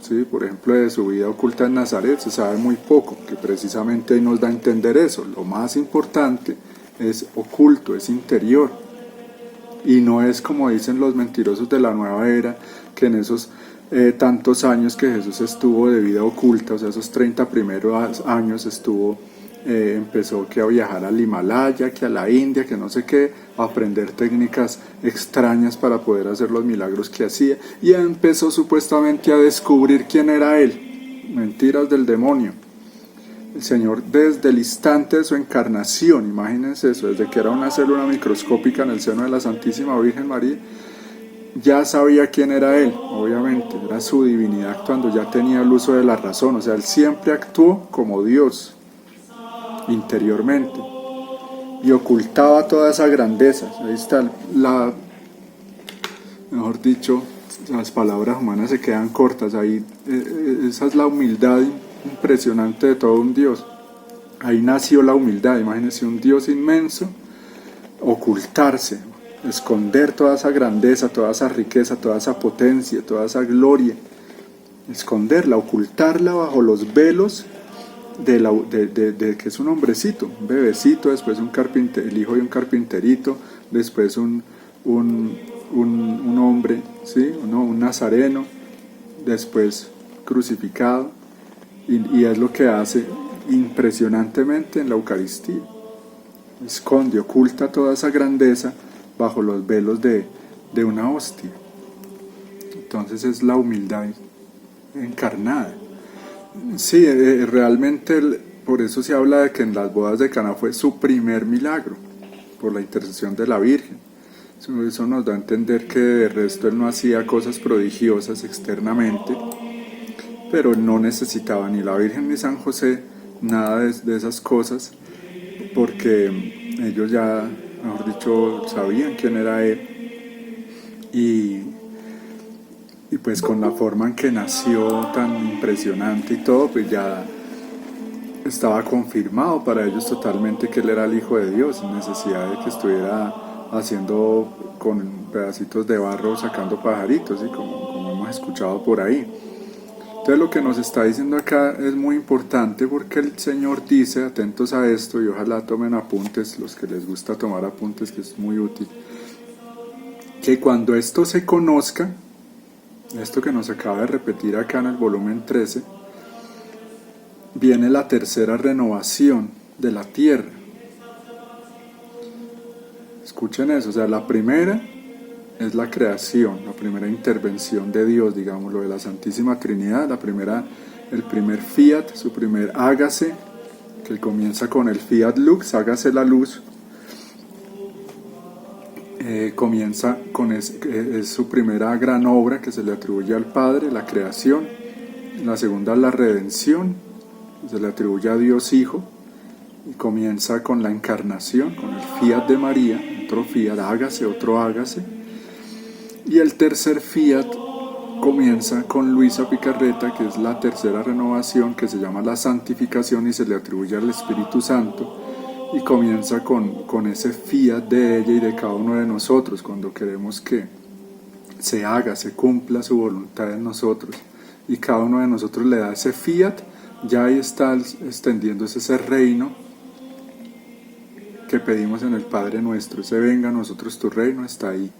¿Sí? Por ejemplo, de su vida oculta en Nazaret se sabe muy poco, que precisamente nos da a entender eso. Lo más importante es oculto, es interior. Y no es como dicen los mentirosos de la nueva era, que en esos tantos años que Jesús estuvo de vida oculta, o sea, esos 30 primeros años empezó que a viajar al Himalaya, que a la India, que no sé qué, a aprender técnicas extrañas para poder hacer los milagros que hacía, y empezó supuestamente a descubrir quién era él. Mentiras del demonio. El Señor, desde el instante de su encarnación, imagínense eso, desde que era una célula microscópica en el seno de la Santísima Virgen María, ya sabía quién era Él, obviamente, era su divinidad actuando, ya tenía el uso de la razón, o sea, Él siempre actuó como Dios, interiormente, y ocultaba toda esa grandeza. Ahí está mejor dicho, las palabras humanas se quedan cortas, ahí esa es la humildad impresionante de todo un Dios. Ahí nació la humildad, imagínense un Dios inmenso, ocultarse, esconder toda esa grandeza, toda esa riqueza, toda esa potencia, toda esa gloria, esconderla, ocultarla bajo los velos de que es un hombrecito, un bebecito, después el hijo de un carpinterito, después un hombre, ¿sí? un nazareno, después crucificado, y es lo que hace impresionantemente en la Eucaristía. Esconde, oculta toda esa grandeza bajo los velos de una hostia. Entonces es la humildad encarnada. Sí, realmente por eso se habla de que en las bodas de Caná fue su primer milagro, por la intercesión de la Virgen. Eso nos da a entender que de resto él no hacía cosas prodigiosas externamente, pero no necesitaba ni la Virgen ni San José nada de esas cosas, porque ellos ya, mejor dicho, sabían quién era él, y pues con la forma en que nació tan impresionante y todo, pues ya estaba confirmado para ellos totalmente que él era el Hijo de Dios, sin necesidad de que estuviera haciendo con pedacitos de barro, sacando pajaritos, ¿sí? como hemos escuchado por ahí. Entonces lo que nos está diciendo acá es muy importante, porque el Señor dice, atentos a esto, y ojalá tomen apuntes, los que les gusta tomar apuntes, que es muy útil, que cuando esto se conozca, esto que nos acaba de repetir acá en el volumen 13, viene la tercera renovación de la tierra. Escuchen eso, o sea, la primera es la creación, la primera intervención de Dios, digámoslo, de la Santísima Trinidad, el primer fiat, su primer hágase, que comienza con el fiat lux, hágase la luz. Comienza con es su primera gran obra que se le atribuye al Padre, la creación. La segunda es la redención, que se le atribuye a Dios Hijo, y comienza con la encarnación, con el fiat de María, otro fiat, hágase, otro hágase. Y el tercer fiat comienza con Luisa Picarreta, que es la tercera renovación, que se llama la santificación y se le atribuye al Espíritu Santo. Y comienza con ese fiat de ella y de cada uno de nosotros, cuando queremos que se haga, se cumpla su voluntad en nosotros, y cada uno de nosotros le da ese fiat, ya ahí está extendiéndose ese reino que pedimos en el Padre Nuestro, ese venga a nosotros tu reino, está ahí.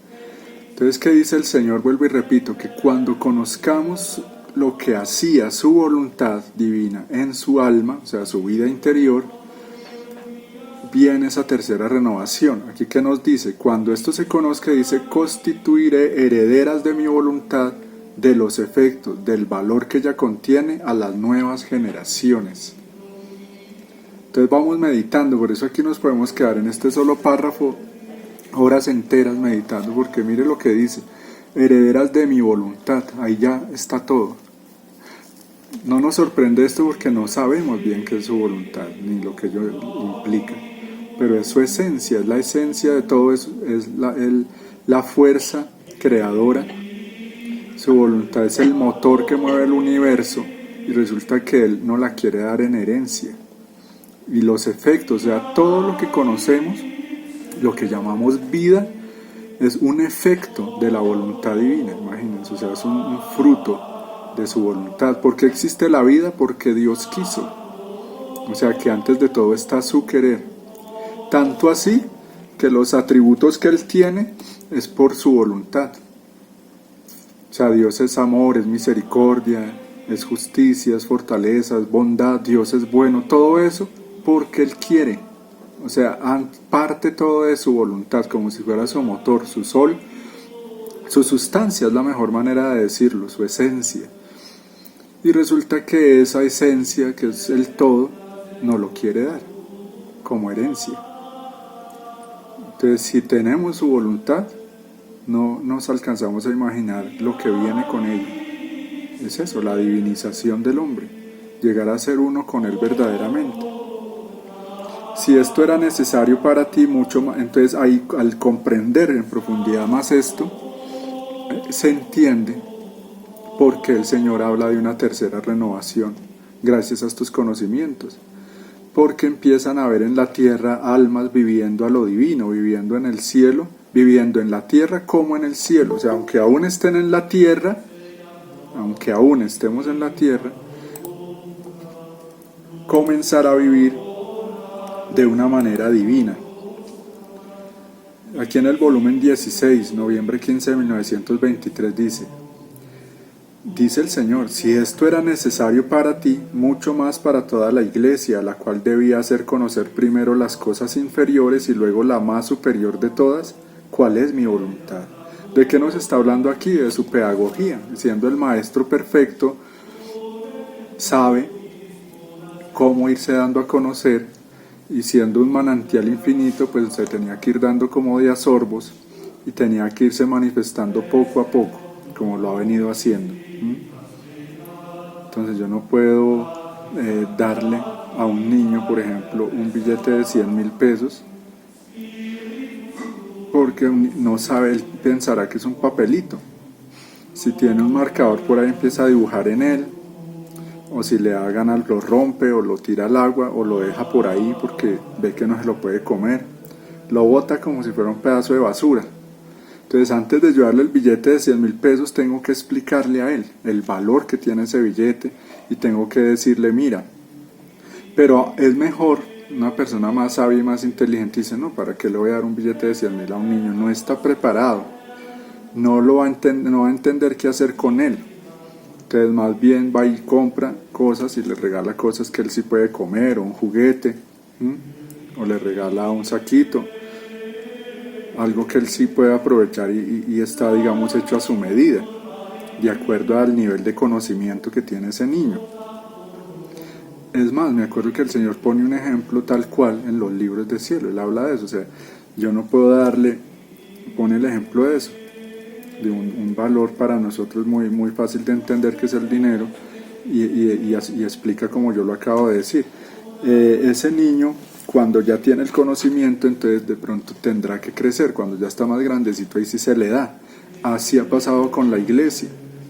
Entonces, ¿qué dice el Señor? Vuelvo y repito, que cuando conozcamos lo que hacía su voluntad divina en su alma, o sea, su vida interior, viene esa tercera renovación. Aquí que nos dice, cuando esto se conozca, dice, constituiré herederas de mi voluntad de los efectos, del valor que ella contiene a las nuevas generaciones. Entonces vamos meditando, por eso aquí nos podemos quedar en este solo párrafo horas enteras meditando, porque mire lo que dice, herederas de mi voluntad, ahí ya está todo. No nos sorprende esto porque no sabemos bien qué es su voluntad, ni lo que ello implica, pero es su esencia, es la esencia de todo eso, es la fuerza creadora. Su voluntad es el motor que mueve el universo y resulta que Él no la quiere dar en herencia. Y los efectos, o sea, todo lo que conocemos, lo que llamamos vida, es un efecto de la voluntad divina, imagínense, o sea, es un fruto de su voluntad. ¿Por qué existe la vida? Porque Dios quiso. O sea, que antes de todo está su querer. Tanto así que los atributos que Él tiene es por su voluntad. O sea, Dios es amor, es misericordia, es justicia, es fortaleza, es bondad, Dios es bueno, todo eso porque Él quiere. O sea, parte todo de su voluntad, como si fuera su motor, su sol, su sustancia es la mejor manera de decirlo, su esencia. Y resulta que esa esencia, que es el todo, no lo quiere dar como herencia. Entonces, si tenemos su voluntad, no nos alcanzamos a imaginar lo que viene con ella. Es eso, la divinización del hombre, llegar a ser uno con Él verdaderamente. Si esto era necesario para ti, mucho más, entonces ahí, al comprender en profundidad más esto, se entiende por qué el Señor habla de una tercera renovación, gracias a estos conocimientos. Porque empiezan a ver en la tierra almas viviendo a lo divino, viviendo en el cielo, viviendo en la tierra como en el cielo. O sea, aunque aún estén en la tierra, aunque aún estemos en la tierra, comenzar a vivir de una manera divina. Aquí en el volumen 16, noviembre 15 de 1923, dice el Señor, si esto era necesario para ti, mucho más para toda la iglesia, la cual debía hacer conocer primero las cosas inferiores y luego la más superior de todas, ¿cuál es mi voluntad? ¿De qué nos está hablando aquí? De su pedagogía. Siendo el maestro perfecto, sabe cómo irse dando a conocer, y siendo un manantial infinito, pues se tenía que ir dando como de a sorbos y tenía que irse manifestando poco a poco, como lo ha venido haciendo. Entonces yo no puedo darle a un niño, por ejemplo, un billete de 100,000 pesos, porque no sabe, él pensará que es un papelito. Si tiene un marcador por ahí, empieza a dibujar en él, o si le da ganas lo rompe, o lo tira al agua, o lo deja por ahí porque ve que no se lo puede comer, lo bota como si fuera un pedazo de basura. Entonces, antes de yo darle el billete de 100,000 pesos, tengo que explicarle a él el valor que tiene ese billete, y tengo que decirle, mira, pero es mejor, una persona más sabia y más inteligente dice, no, ¿para qué le voy a dar un billete de 100,000 a un niño? No está preparado, no va a entender qué hacer con él. Entonces más bien va y compra cosas y le regala cosas que él sí puede comer, o un juguete, o le regala un saquito, algo que él sí puede aprovechar y está, digamos, hecho a su medida, de acuerdo al nivel de conocimiento que tiene ese niño. Es más, me acuerdo que el Señor pone un ejemplo tal cual en los libros del cielo, Él habla de eso, o sea, yo no puedo pone el ejemplo de eso, de un valor para nosotros muy, muy fácil de entender, que es el dinero, y explica como yo lo acabo de decir. Ese niño, cuando ya tiene el conocimiento, entonces de pronto tendrá que crecer, cuando ya está más grandecito, ahí sí se le da. Así ha pasado con la iglesia,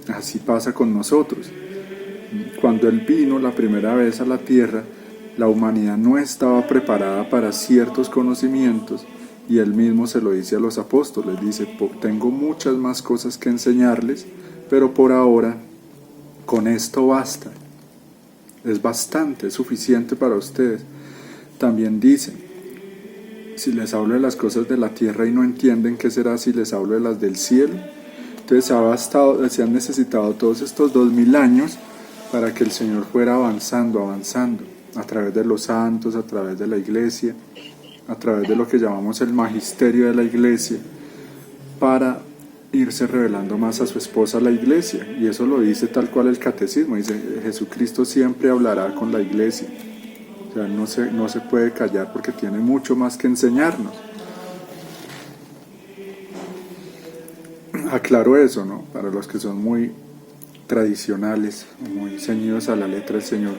así pasa con nosotros. Cuando Él vino la primera vez a la tierra, la humanidad no estaba preparada para ciertos conocimientos, y Él mismo se lo dice a los apóstoles, dice, tengo muchas más cosas que enseñarles, pero por ahora con esto basta, es bastante, es suficiente para ustedes. También dice, si les hablo de las cosas de la tierra y no entienden, ¿qué será si les hablo de las del cielo? Entonces se han necesitado todos estos 2000 años para que el Señor fuera avanzando, a través de los santos, a través de la iglesia, a través de lo que llamamos el magisterio de la iglesia, para irse revelando más a su esposa, la iglesia. Y eso lo dice tal cual el catecismo, dice: Jesucristo siempre hablará con la iglesia. O sea, no se puede callar porque tiene mucho más que enseñarnos. Aclaro eso, ¿no? Para los que son muy tradicionales, muy ceñidos a la letra del Señor,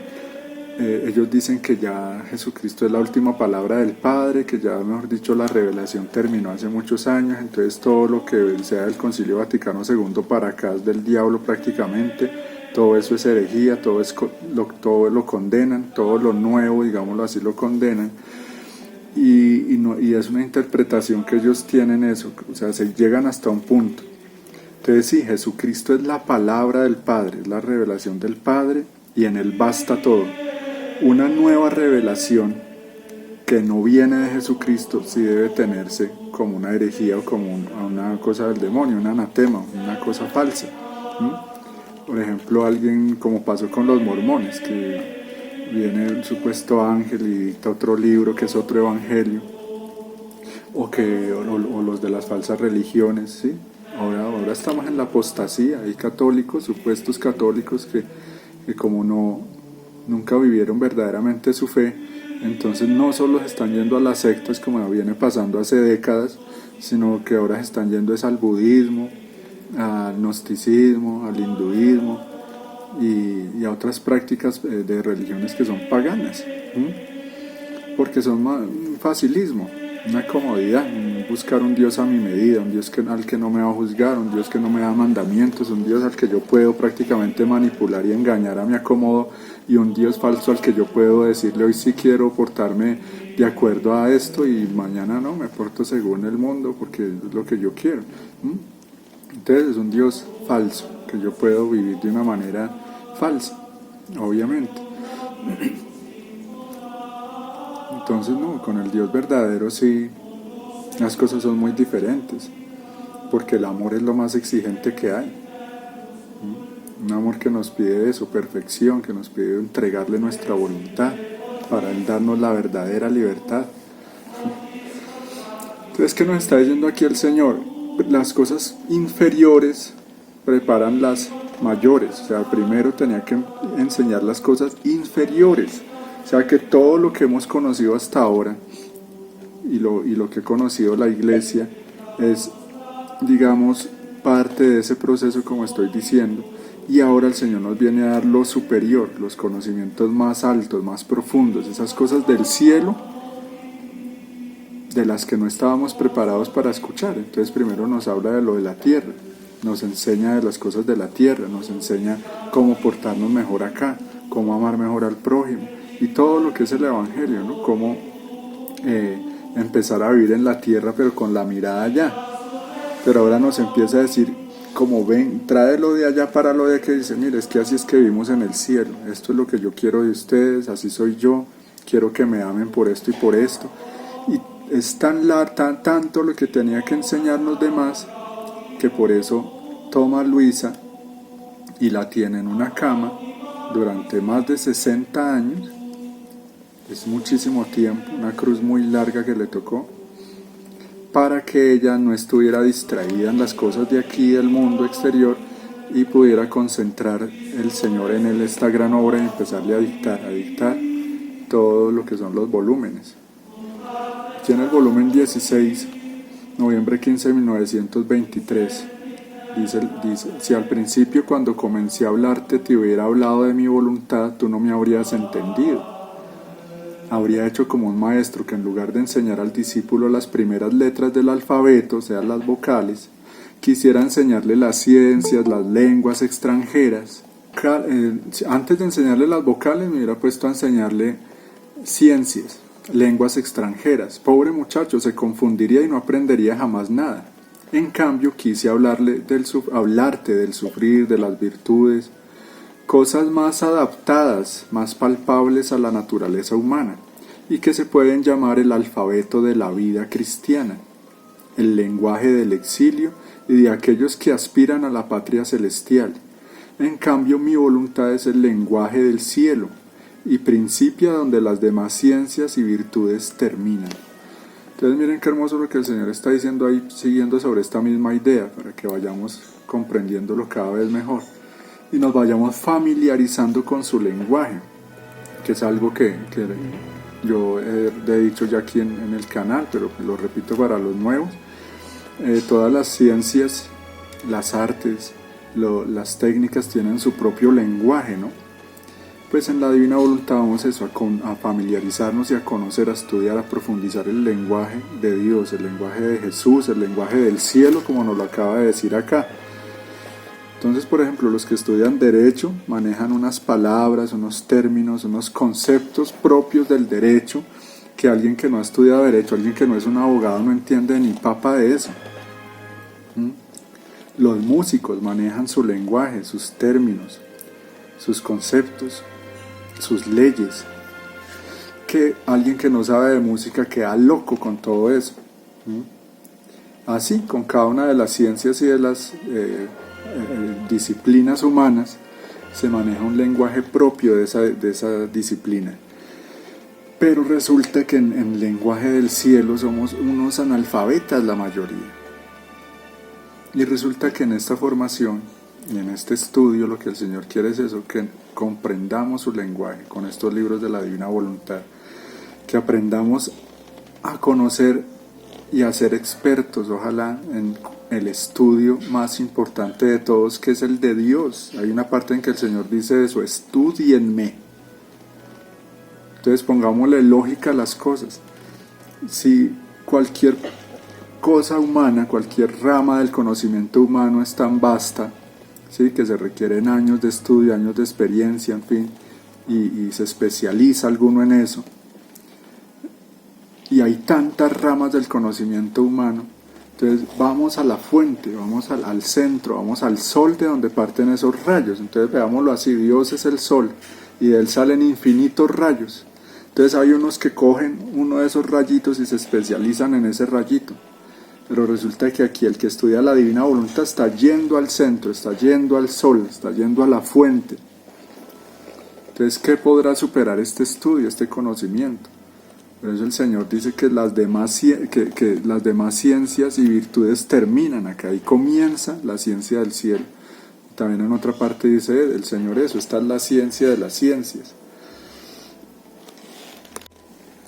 ellos dicen que ya Jesucristo es la última palabra del Padre, que ya, mejor dicho, la revelación terminó hace muchos años, entonces todo lo que sea del Concilio Vaticano II para acá es del diablo prácticamente, todo eso es herejía, todo lo condenan, todo lo nuevo, digámoslo así, lo condenan. Y es una interpretación que ellos tienen eso, o sea, se llegan hasta un punto. Entonces sí, Jesucristo es la palabra del Padre, es la revelación del Padre, y en Él basta todo. Una nueva revelación que no viene de Jesucristo sí debe tenerse como una herejía o como una cosa del demonio, un anatema, una cosa falsa. Por ejemplo, alguien, como pasó con los mormones, que viene el supuesto ángel y dicta otro libro que es otro evangelio, o los de las falsas religiones, ¿sí? Ahora estamos en la apostasía. Hay católicos, supuestos católicos, que como nunca vivieron verdaderamente su fe, entonces no solo se están yendo a las sectas como viene pasando hace décadas, sino que ahora se están yendo es al budismo, al gnosticismo, al hinduismo y a otras prácticas de religiones que son paganas, porque son facilismo, una comodidad, buscar un Dios a mi medida, un Dios al que no me va a juzgar, un Dios que no me da mandamientos, un Dios al que yo puedo prácticamente manipular y engañar a mi acomodo, y un Dios falso al que yo puedo decirle: hoy sí quiero portarme de acuerdo a esto y mañana no, me porto según el mundo porque es lo que yo quiero. Entonces es un Dios falso, que yo puedo vivir de una manera falsa, obviamente. Entonces no, con el Dios verdadero sí, las cosas son muy diferentes, porque el amor es lo más exigente que hay. Un amor que nos pide eso, perfección, que nos pide entregarle nuestra voluntad para Él darnos la verdadera libertad. Entonces, ¿qué nos está diciendo aquí el Señor? Las cosas inferiores preparan las mayores. O sea, primero tenía que enseñar las cosas inferiores. O sea, que todo lo que hemos conocido hasta ahora y lo que ha conocido la iglesia es, digamos, parte de ese proceso, como estoy diciendo. Y ahora el Señor nos viene a dar lo superior, los conocimientos más altos, más profundos, esas cosas del cielo de las que no estábamos preparados para escuchar. Entonces primero nos habla de lo de la tierra, nos enseña de las cosas de la tierra, nos enseña cómo portarnos mejor acá, cómo amar mejor al prójimo y todo lo que es el evangelio, ¿no? Cómo empezar a vivir en la tierra pero con la mirada allá. Pero ahora nos empieza a decir, como ven, tráelo de allá para lo de que dice: mire, es que así es que vivimos en el cielo, esto es lo que yo quiero de ustedes, así soy yo, quiero que me amen por esto y por esto. Y es tanto lo que tenía que enseñarnos de más, que por eso toma a Luisa y la tiene en una cama durante más de 60 años, es muchísimo tiempo, una cruz muy larga que le tocó, para que ella no estuviera distraída en las cosas de aquí, del mundo exterior, y pudiera concentrar el Señor en él esta gran obra y empezarle a dictar todo lo que son los volúmenes. Aquí en el volumen 16, noviembre 15 de 1923, dice: si al principio, cuando comencé a hablarte, te hubiera hablado de mi voluntad, tú no me habrías entendido. Habría hecho como un maestro que, en lugar de enseñar al discípulo las primeras letras del alfabeto, o sea, las vocales, quisiera enseñarle las ciencias, las lenguas extranjeras. Antes de enseñarle las vocales, me hubiera puesto a enseñarle ciencias, lenguas extranjeras. Pobre muchacho, se confundiría y no aprendería jamás nada. En cambio, quise hablarte del sufrir, de las virtudes, cosas más adaptadas, más palpables a la naturaleza humana, y que se pueden llamar el alfabeto de la vida cristiana, el lenguaje del exilio y de aquellos que aspiran a la patria celestial. En cambio, mi voluntad es el lenguaje del cielo, y principia donde las demás ciencias y virtudes terminan. Entonces miren qué hermoso lo que el Señor está diciendo ahí, siguiendo sobre esta misma idea, para que vayamos comprendiéndolo cada vez mejor y nos vayamos familiarizando con su lenguaje, que es algo que yo he dicho ya aquí en el canal, pero lo repito para los nuevos. Todas las ciencias, las artes, las técnicas tienen su propio lenguaje, ¿no? Pues en la Divina Voluntad vamos eso, a familiarizarnos y a conocer, a estudiar, a profundizar el lenguaje de Dios, el lenguaje de Jesús, el lenguaje del cielo, como nos lo acaba de decir acá. Entonces, por ejemplo, los que estudian Derecho manejan unas palabras, unos términos, unos conceptos propios del derecho que alguien que no ha estudiado Derecho, alguien que no es un abogado no entiende ni papa de eso. Los músicos manejan su lenguaje, sus términos, sus conceptos, sus leyes, que alguien que no sabe de música queda loco con todo eso. Así, con cada una de las ciencias y de las disciplinas humanas, se maneja un lenguaje propio de esa disciplina. Pero resulta que en el lenguaje del cielo somos unos analfabetas la mayoría. Y resulta que en esta formación y en este estudio lo que el Señor quiere es eso, que comprendamos su lenguaje con estos libros de la Divina Voluntad, que aprendamos a conocer y a ser expertos, ojalá, en el estudio más importante de todos, que es el de Dios. Hay una parte en que el Señor dice eso, estudienme. Entonces pongámosle lógica a las cosas. Si cualquier cosa humana, cualquier rama del conocimiento humano es tan vasta, ¿sí?, que se requieren años de estudio, años de experiencia, en fin, y se especializa alguno en eso, y hay tantas ramas del conocimiento humano, entonces vamos a la fuente, vamos al centro, vamos al sol de donde parten esos rayos. Entonces veámoslo así, Dios es el sol y de él salen infinitos rayos. Entonces hay unos que cogen uno de esos rayitos y se especializan en ese rayito, pero resulta que aquí el que estudia la Divina Voluntad está yendo al centro, está yendo al sol, está yendo a la fuente. Entonces, ¿qué podrá superar este estudio, este conocimiento? Por eso el Señor dice que las demás ciencias y virtudes terminan acá, y comienza la ciencia del cielo. También en otra parte dice el Señor eso, esta es la ciencia de las ciencias.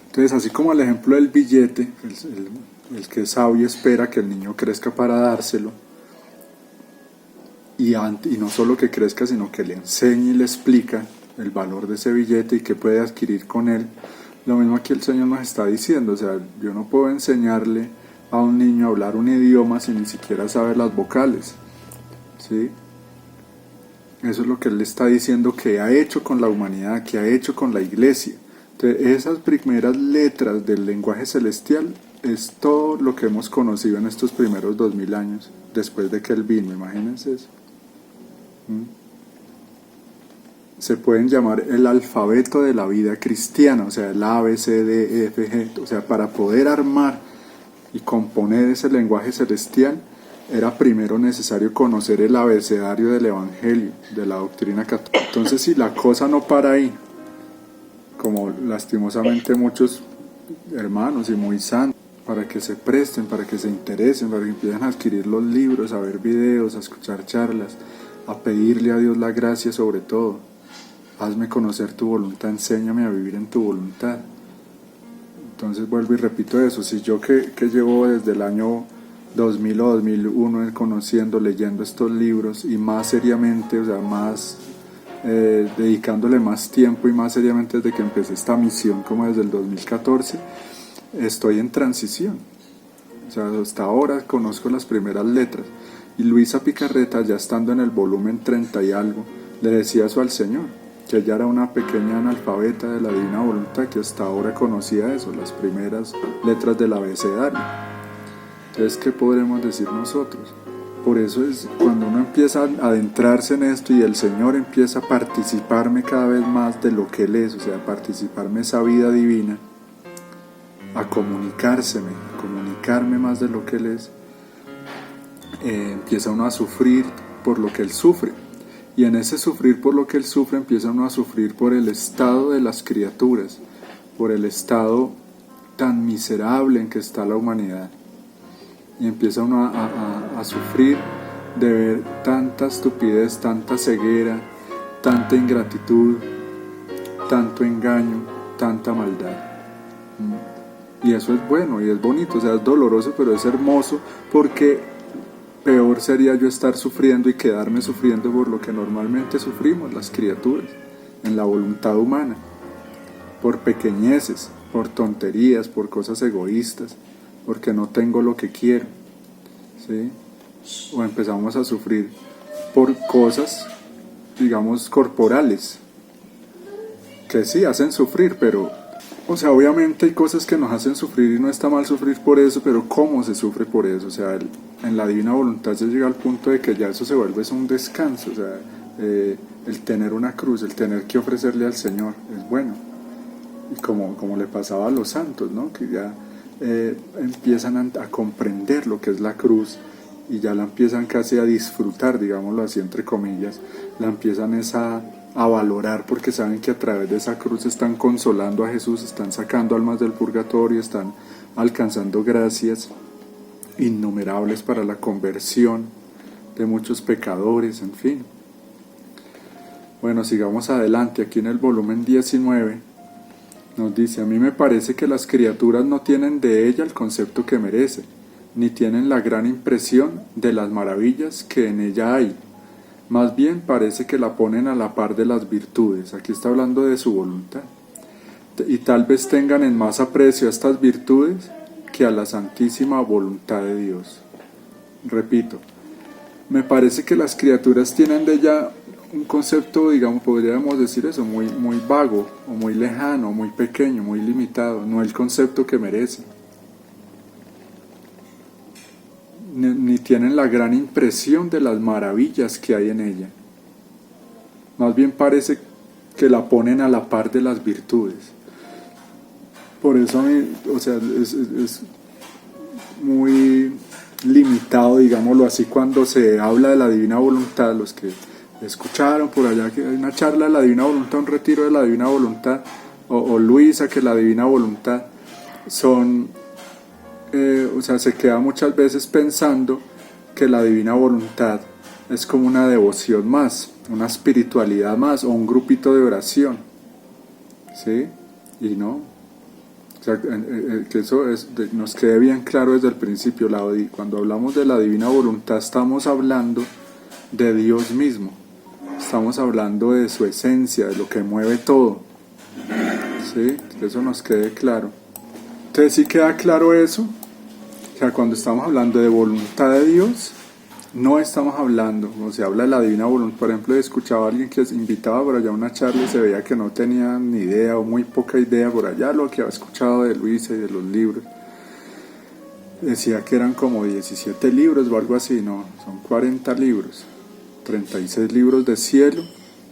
Entonces, así como el ejemplo del billete, el que es sabio espera que el niño crezca para dárselo, y no solo que crezca, sino que le enseñe y le explica el valor de ese billete y qué puede adquirir con él. Lo mismo aquí el Señor nos está diciendo, o sea, yo no puedo enseñarle a un niño a hablar un idioma si ni siquiera sabe las vocales, ¿sí? Eso es lo que Él está diciendo que ha hecho con la humanidad, que ha hecho con la iglesia. Entonces, esas primeras letras del lenguaje celestial es todo lo que hemos conocido en estos primeros 2000 años, después de que Él vino, imagínense eso. Se pueden llamar el alfabeto de la vida cristiana, o sea, el A, B, C, D, E, F, G. O sea, para poder armar y componer ese lenguaje celestial, era primero necesario conocer el abecedario del Evangelio, de la doctrina católica. Entonces, si la cosa no para ahí, como lastimosamente muchos hermanos y muy santos, para que se presten, para que se interesen, para que empiecen a adquirir los libros, a ver videos, a escuchar charlas, a pedirle a Dios la gracia sobre todo. Hazme conocer tu voluntad, enséñame a vivir en tu voluntad. Entonces vuelvo y repito eso, si yo que llevo desde el año 2000 o 2001 conociendo, leyendo estos libros y más seriamente, o sea, más dedicándole más tiempo y más seriamente desde que empecé esta misión, como desde el 2014, estoy en transición. O sea, hasta ahora conozco las primeras letras. Y Luisa Picarreta, ya estando en el volumen 30 y algo, le decía eso al Señor, que ella era una pequeña analfabeta de la Divina Voluntad, que hasta ahora conocía eso, las primeras letras del abecedario. Entonces, ¿qué podremos decir nosotros? Por eso es cuando uno empieza a adentrarse en esto y el Señor empieza a participarme cada vez más de lo que Él es, o sea, a participarme esa vida divina, a comunicarme más de lo que Él es, empieza uno a sufrir por lo que Él sufre. Y en ese sufrir por lo que Él sufre, empieza uno a sufrir por el estado de las criaturas, por el estado tan miserable en que está la humanidad. Y empieza uno a sufrir de ver tanta estupidez, tanta ceguera, tanta ingratitud, tanto engaño, tanta maldad. Y eso es bueno y es bonito, o sea, es doloroso, pero es hermoso, porque peor sería yo estar sufriendo y quedarme sufriendo por lo que normalmente sufrimos las criaturas, en la voluntad humana, por pequeñeces, por tonterías, por cosas egoístas, porque no tengo lo que quiero, ¿sí? O empezamos a sufrir por cosas, digamos, corporales, que sí hacen sufrir, pero, o sea, obviamente hay cosas que nos hacen sufrir y no está mal sufrir por eso, pero ¿cómo se sufre por eso? O sea, en la divina voluntad se llega al punto de que ya eso se vuelve un descanso, o sea, el tener una cruz, el tener que ofrecerle al Señor es bueno. Y como le pasaba a los santos, ¿no? Que ya empiezan a comprender lo que es la cruz y ya la empiezan casi a disfrutar, digámoslo así, entre comillas, la empiezan a valorar, porque saben que a través de esa cruz están consolando a Jesús, están sacando almas del purgatorio, están alcanzando gracias innumerables para la conversión de muchos pecadores, en fin. Bueno, sigamos adelante. Aquí en el volumen 19 nos dice: a mí me parece que las criaturas no tienen de ella el concepto que merece, ni tienen la gran impresión de las maravillas que en ella hay. Más bien parece que la ponen a la par de las virtudes. Aquí está hablando de su voluntad. Y tal vez tengan en más aprecio a estas virtudes que a la santísima voluntad de Dios. Repito, me parece que las criaturas tienen de ella un concepto, digamos, podríamos decir eso, muy vago, o muy lejano, muy pequeño, muy limitado, no el concepto que merece. Ni tienen la gran impresión de las maravillas que hay en ella. Más bien parece que la ponen a la par de las virtudes. Por eso, o sea, es muy limitado, digámoslo así, cuando se habla de la divina voluntad. Los que escucharon por allá que hay una charla de la divina voluntad, un retiro de la divina voluntad, o Luisa, que la divina voluntad son, o sea, se queda muchas veces pensando que la divina voluntad es como una devoción más, una espiritualidad más, o un grupito de oración, ¿sí? Y no, o sea, que eso nos quede bien claro desde el principio. Cuando hablamos de la divina voluntad estamos hablando de Dios mismo, estamos hablando de su esencia, de lo que mueve todo, ¿sí? Que eso nos quede claro. Entonces, ¿sí queda claro eso? O sea, cuando estamos hablando de voluntad de Dios, no estamos hablando, o se habla de la divina voluntad. Por ejemplo, he escuchado a alguien que invitaba por allá a una charla y se veía que no tenía ni idea o muy poca idea por allá lo que había escuchado de Luisa y de los libros. Decía que eran como 17 libros o algo así, no, son 40 libros, 36 libros de cielo,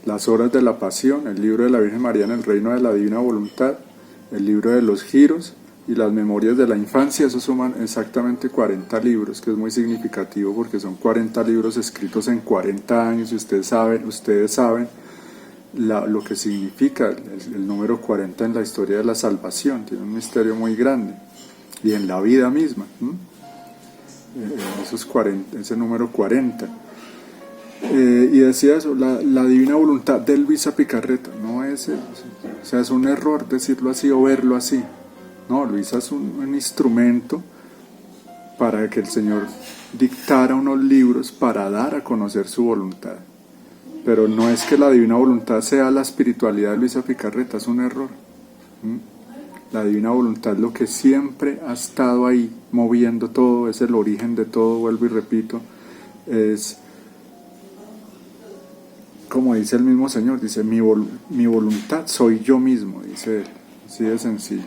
las horas de la pasión, el libro de la Virgen María en el reino de la divina voluntad, el libro de los giros y las memorias de la infancia. Eso suman exactamente 40 libros, que es muy significativo porque son 40 libros escritos en 40 años, y ustedes saben lo que significa el número 40 en la historia de la salvación. Tiene un misterio muy grande, y en la vida misma, ese número 40. Y decía eso, la divina voluntad de Luisa Picarreta, no es, o sea, es un error decirlo así o verlo así. No, Luisa es un instrumento para que el Señor dictara unos libros para dar a conocer su voluntad. Pero no es que la divina voluntad sea la espiritualidad de Luisa Picarreta, es un error. La divina voluntad, lo que siempre ha estado ahí moviendo todo, es el origen de todo, vuelvo y repito, es como dice el mismo Señor, dice, mi voluntad soy yo mismo, dice él, así de sencillo.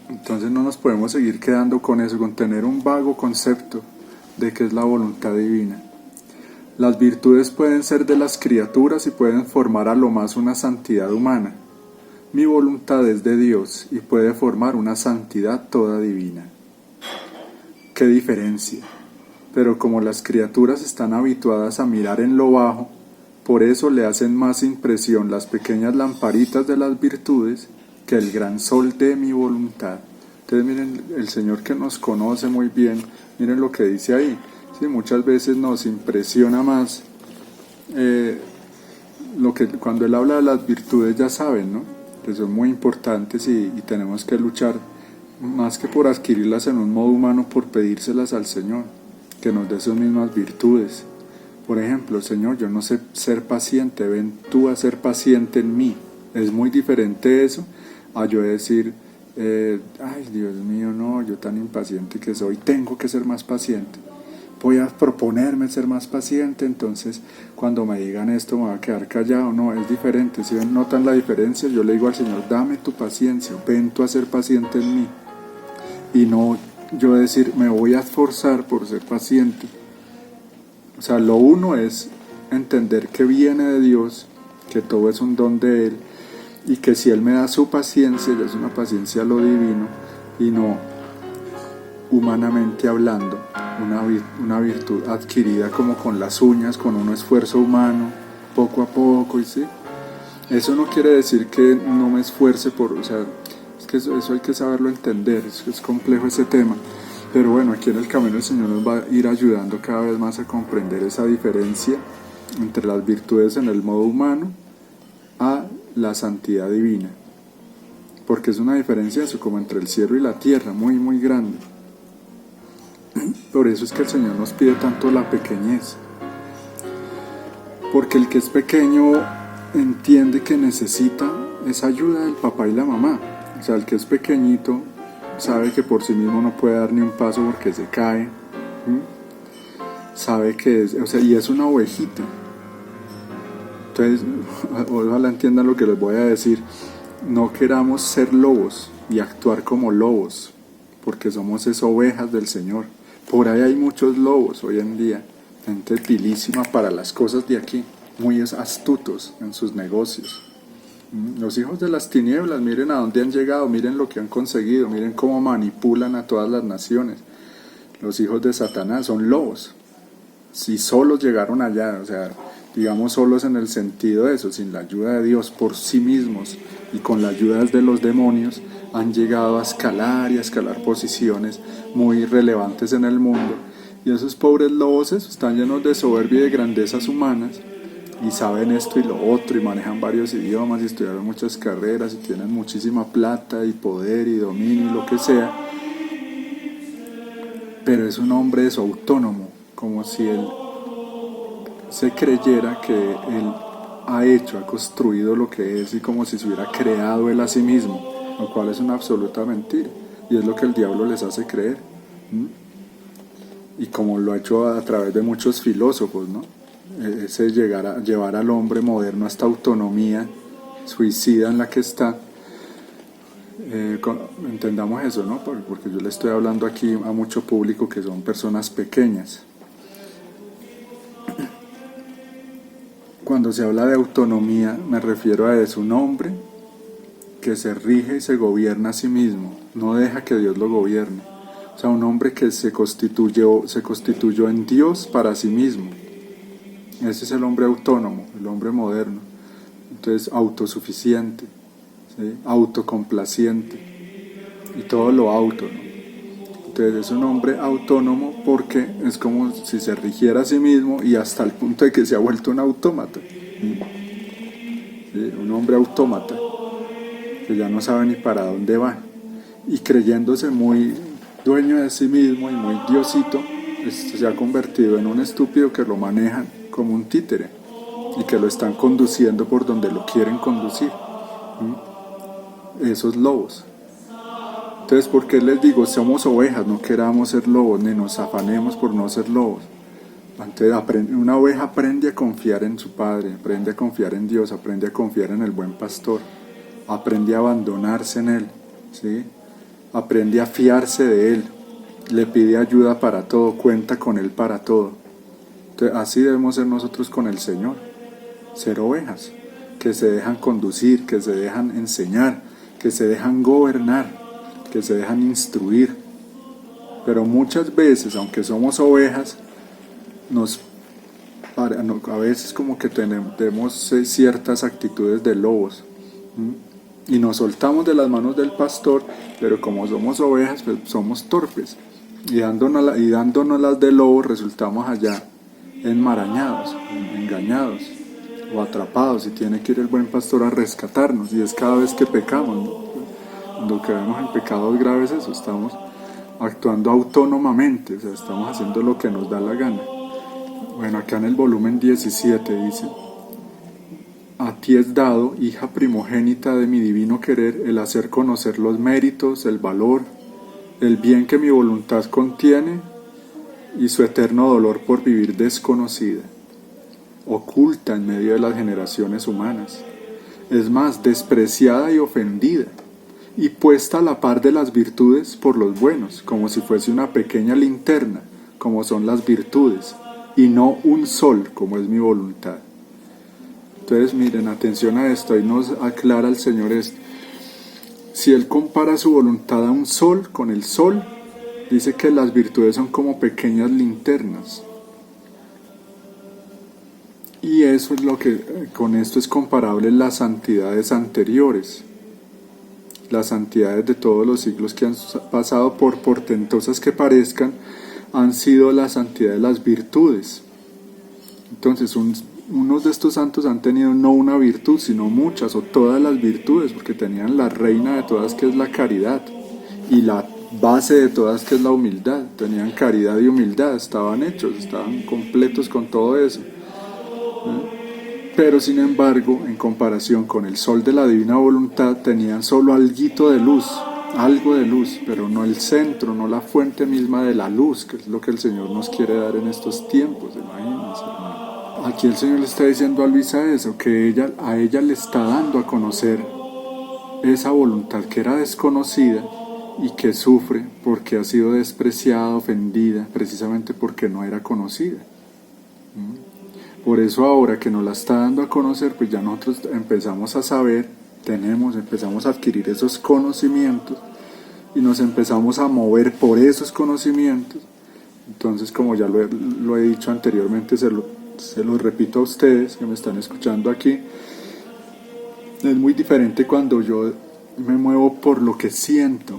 Entonces no nos podemos seguir quedando con eso, con tener un vago concepto de qué es la voluntad divina. Las virtudes pueden ser de las criaturas y pueden formar a lo más una santidad humana. Mi voluntad es de Dios y puede formar una santidad toda divina. ¡Qué diferencia! Pero como las criaturas están habituadas a mirar en lo bajo, por eso le hacen más impresión las pequeñas lamparitas de las virtudes que el gran sol de mi voluntad. Entonces miren, el Señor que nos conoce muy bien, miren lo que dice ahí. Sí, muchas veces nos impresiona más lo que cuando Él habla de las virtudes, ya saben, ¿no? Que son muy importantes y tenemos que luchar más que por adquirirlas en un modo humano, por pedírselas al Señor, que nos dé sus mismas virtudes. Por ejemplo, Señor, yo no sé ser paciente, ven tú a ser paciente en mí. Es muy diferente eso a yo decir, ay Dios mío, no, yo tan impaciente que soy, tengo que ser más paciente. Voy a proponerme ser más paciente, entonces cuando me digan esto me voy a quedar callado. No, es diferente. Si notan la diferencia, yo le digo al Señor, dame tu paciencia, ven tú a ser paciente en mí. Y no yo decir, me voy a esforzar por ser paciente. O sea, lo uno es entender que viene de Dios, que todo es un don de Él, y que si Él me da su paciencia, es una paciencia a lo divino, y no humanamente hablando, una virtud adquirida como con las uñas, con un esfuerzo humano, poco a poco, y sí. Eso no quiere decir que no me esfuerce por, o sea, es que eso hay que saberlo entender, es complejo ese tema. Pero bueno, aquí en el camino el Señor nos va a ir ayudando cada vez más a comprender esa diferencia entre las virtudes en el modo humano a la santidad divina. Porque es una diferencia eso, como entre el cielo y la tierra, muy muy grande. Por eso es que el Señor nos pide tanto la pequeñez. Porque el que es pequeño entiende que necesita esa ayuda del papá y la mamá. O sea, el que es pequeñito sabe que por sí mismo no puede dar ni un paso porque se cae. Sabe que es, o sea, y es una ovejita. Entonces, ojalá entiendan lo que les voy a decir. No queramos ser lobos y actuar como lobos, porque somos ovejas del Señor. Por ahí hay muchos lobos hoy en día, gente pilísima para las cosas de aquí, muy astutos en sus negocios. Los hijos de las tinieblas, miren a dónde han llegado, miren lo que han conseguido, miren cómo manipulan a todas las naciones. Los hijos de Satanás son lobos. Si solos llegaron allá, o sea, digamos solos en el sentido de eso, sin la ayuda de Dios, por sí mismos y con la ayuda de los demonios, han llegado a escalar y a escalar posiciones muy relevantes en el mundo. Y esos pobres lobos están llenos de soberbia y de grandezas humanas, y saben esto y lo otro, y manejan varios idiomas, y estudiaron muchas carreras, y tienen muchísima plata, y poder, y dominio, y lo que sea. Pero es un hombre autónomo, como si él se creyera que él ha construido lo que es, y como si se hubiera creado él a sí mismo, lo cual es una absoluta mentira, y es lo que el diablo les hace creer. Y como lo ha hecho a través de muchos filósofos, ¿no? Ese llevar al hombre moderno a esta autonomía suicida en la que está. Entendamos eso, ¿no? Porque yo le estoy hablando aquí a mucho público que son personas pequeñas. Cuando se habla de autonomía, me refiero a eso, un hombre que se rige y se gobierna a sí mismo, no deja que Dios lo gobierne. O sea, un hombre que se constituyó en Dios para sí mismo. Ese es el hombre autónomo, el hombre moderno. Entonces, autosuficiente, ¿sí? Autocomplaciente, y todo lo auto, ¿no? Entonces es un hombre autónomo porque es como si se rigiera a sí mismo, y hasta el punto de que se ha vuelto un autómata. ¿Sí? Un hombre autómata que ya no sabe ni para dónde va, y creyéndose muy dueño de sí mismo y muy diosito, se ha convertido en un estúpido que lo manejan como un títere y que lo están conduciendo por donde lo quieren conducir. Esos lobos. Entonces, ¿por qué les digo? Somos ovejas, no queramos ser lobos, ni nos afanemos por no ser lobos. Entonces, una oveja aprende a confiar en su padre, aprende a confiar en Dios, aprende a confiar en el buen pastor, aprende a abandonarse en él, ¿sí? Aprende a fiarse de él, le pide ayuda para todo, cuenta con él para todo. Entonces, así debemos ser nosotros con el Señor, ser ovejas, que se dejan conducir, que se dejan enseñar, que se dejan gobernar, que se dejan instruir. Pero muchas veces, aunque somos ovejas, a veces como que tenemos ciertas actitudes de lobos. y nos soltamos de las manos del pastor, pero como somos ovejas, pues somos torpes, y dándonos las de lobo resultamos allá enmarañados, engañados o atrapados, y tiene que ir el buen pastor a rescatarnos, y es cada vez que pecamos, ¿no? Cuando caemos en pecados graves, eso, estamos actuando autónomamente, o sea, estamos haciendo lo que nos da la gana. Bueno, acá en el volumen 17 dice: a ti es dado, hija primogénita de mi divino querer, el hacer conocer los méritos, el valor, el bien que mi voluntad contiene y su eterno dolor por vivir desconocida, oculta en medio de las generaciones humanas, es más, despreciada y ofendida, y puesta a la par de las virtudes por los buenos, como si fuese una pequeña linterna, como son las virtudes, y no un sol, como es mi voluntad. Entonces miren, atención a esto, ahí nos aclara el Señor esto. Si Él compara su voluntad a un sol, con el sol, dice que las virtudes son como pequeñas linternas. Y eso es lo que, con esto es comparable las santidades anteriores. Las santidades de todos los siglos que han pasado, por portentosas que parezcan, han sido la santidad de las virtudes. Entonces, unos de estos santos han tenido no una virtud, sino muchas o todas las virtudes, porque tenían la reina de todas, que es la caridad, y la base de todas, que es la humildad. Tenían caridad y humildad, estaban hechos, estaban completos con todo eso. Pero sin embargo, en comparación con el sol de la divina voluntad, tenían solo alguito de luz, algo de luz, pero no el centro, no la fuente misma de la luz, que es lo que el Señor nos quiere dar en estos tiempos, imagínense, hermano. Aquí el Señor le está diciendo a Luisa eso, que a ella le está dando a conocer esa voluntad que era desconocida y que sufre porque ha sido despreciada, ofendida, precisamente porque no era conocida. Por eso ahora que nos la está dando a conocer, pues ya nosotros empezamos a saber, empezamos a adquirir esos conocimientos y nos empezamos a mover por esos conocimientos. Entonces, como ya lo he dicho anteriormente, se lo repito a ustedes que me están escuchando aquí, es muy diferente cuando yo me muevo por lo que siento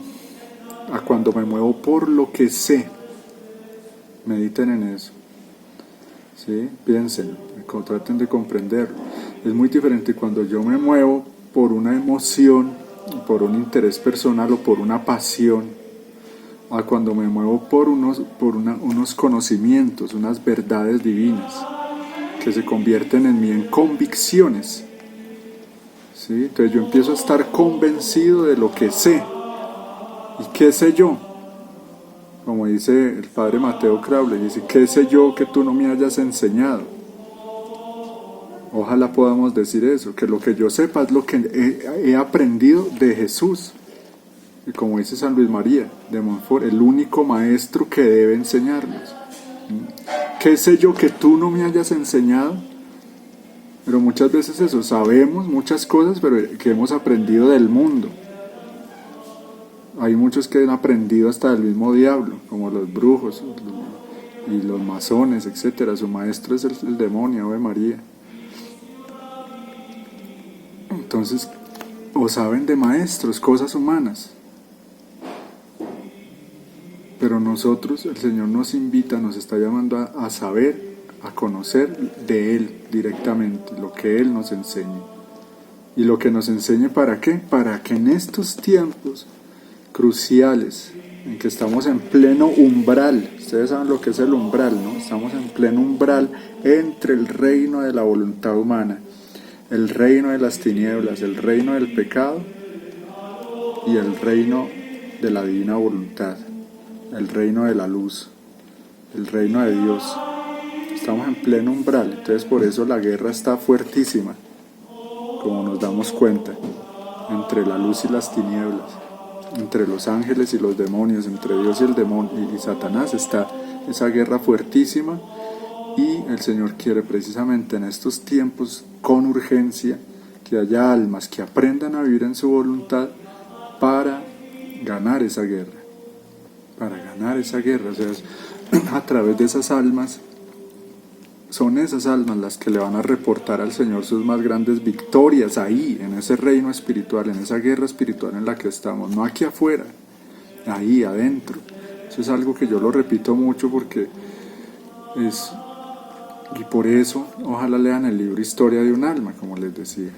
a cuando me muevo por lo que sé. Mediten en eso. ¿Sí? Piensen, traten de comprenderlo. Es muy diferente cuando yo me muevo por una emoción, por un interés personal o por una pasión, a cuando me muevo por unos conocimientos, unas verdades divinas que se convierten en mí en convicciones. ¿Sí? Entonces yo empiezo a estar convencido de lo que sé. ¿Y qué sé yo? Como dice el padre Mateo Crowley, dice: ¿qué sé yo que tú no me hayas enseñado? Ojalá podamos decir eso, que lo que yo sepa es lo que he aprendido de Jesús. Y como dice San Luis María de Montfort, el único maestro que debe enseñarnos. ¿Qué sé yo que tú no me hayas enseñado? Pero muchas veces eso, sabemos muchas cosas, pero que hemos aprendido del mundo. Hay muchos que han aprendido hasta del mismo diablo, como los brujos y los masones, etc. Su maestro es el demonio, Ave María. Entonces, o saben de maestros, cosas humanas. Pero nosotros, el Señor nos invita, nos está llamando a saber, a conocer de Él directamente, lo que Él nos enseñe. Y lo que nos enseñe, ¿para qué? Para que en estos tiempos cruciales, en que estamos en pleno umbral, ustedes saben lo que es el umbral, ¿no? Estamos en pleno umbral entre el reino de la voluntad humana, el reino de las tinieblas, el reino del pecado y el reino de la divina voluntad, el reino de la luz, el reino de Dios. Estamos en pleno umbral, entonces por eso la guerra está fuertísima, como nos damos cuenta, entre la luz y las tinieblas, entre los ángeles y los demonios, entre Dios y el demonio y Satanás. Está esa guerra fuertísima, y el Señor quiere precisamente en estos tiempos, con urgencia, que haya almas que aprendan a vivir en su voluntad para ganar esa guerra, o sea, a través de esas almas son esas almas las que le van a reportar al Señor sus más grandes victorias ahí, en ese reino espiritual, en esa guerra espiritual en la que estamos, no aquí afuera, ahí adentro. Eso es algo que yo lo repito mucho porque es... Y por eso, ojalá lean el libro Historia de un alma, como les decía.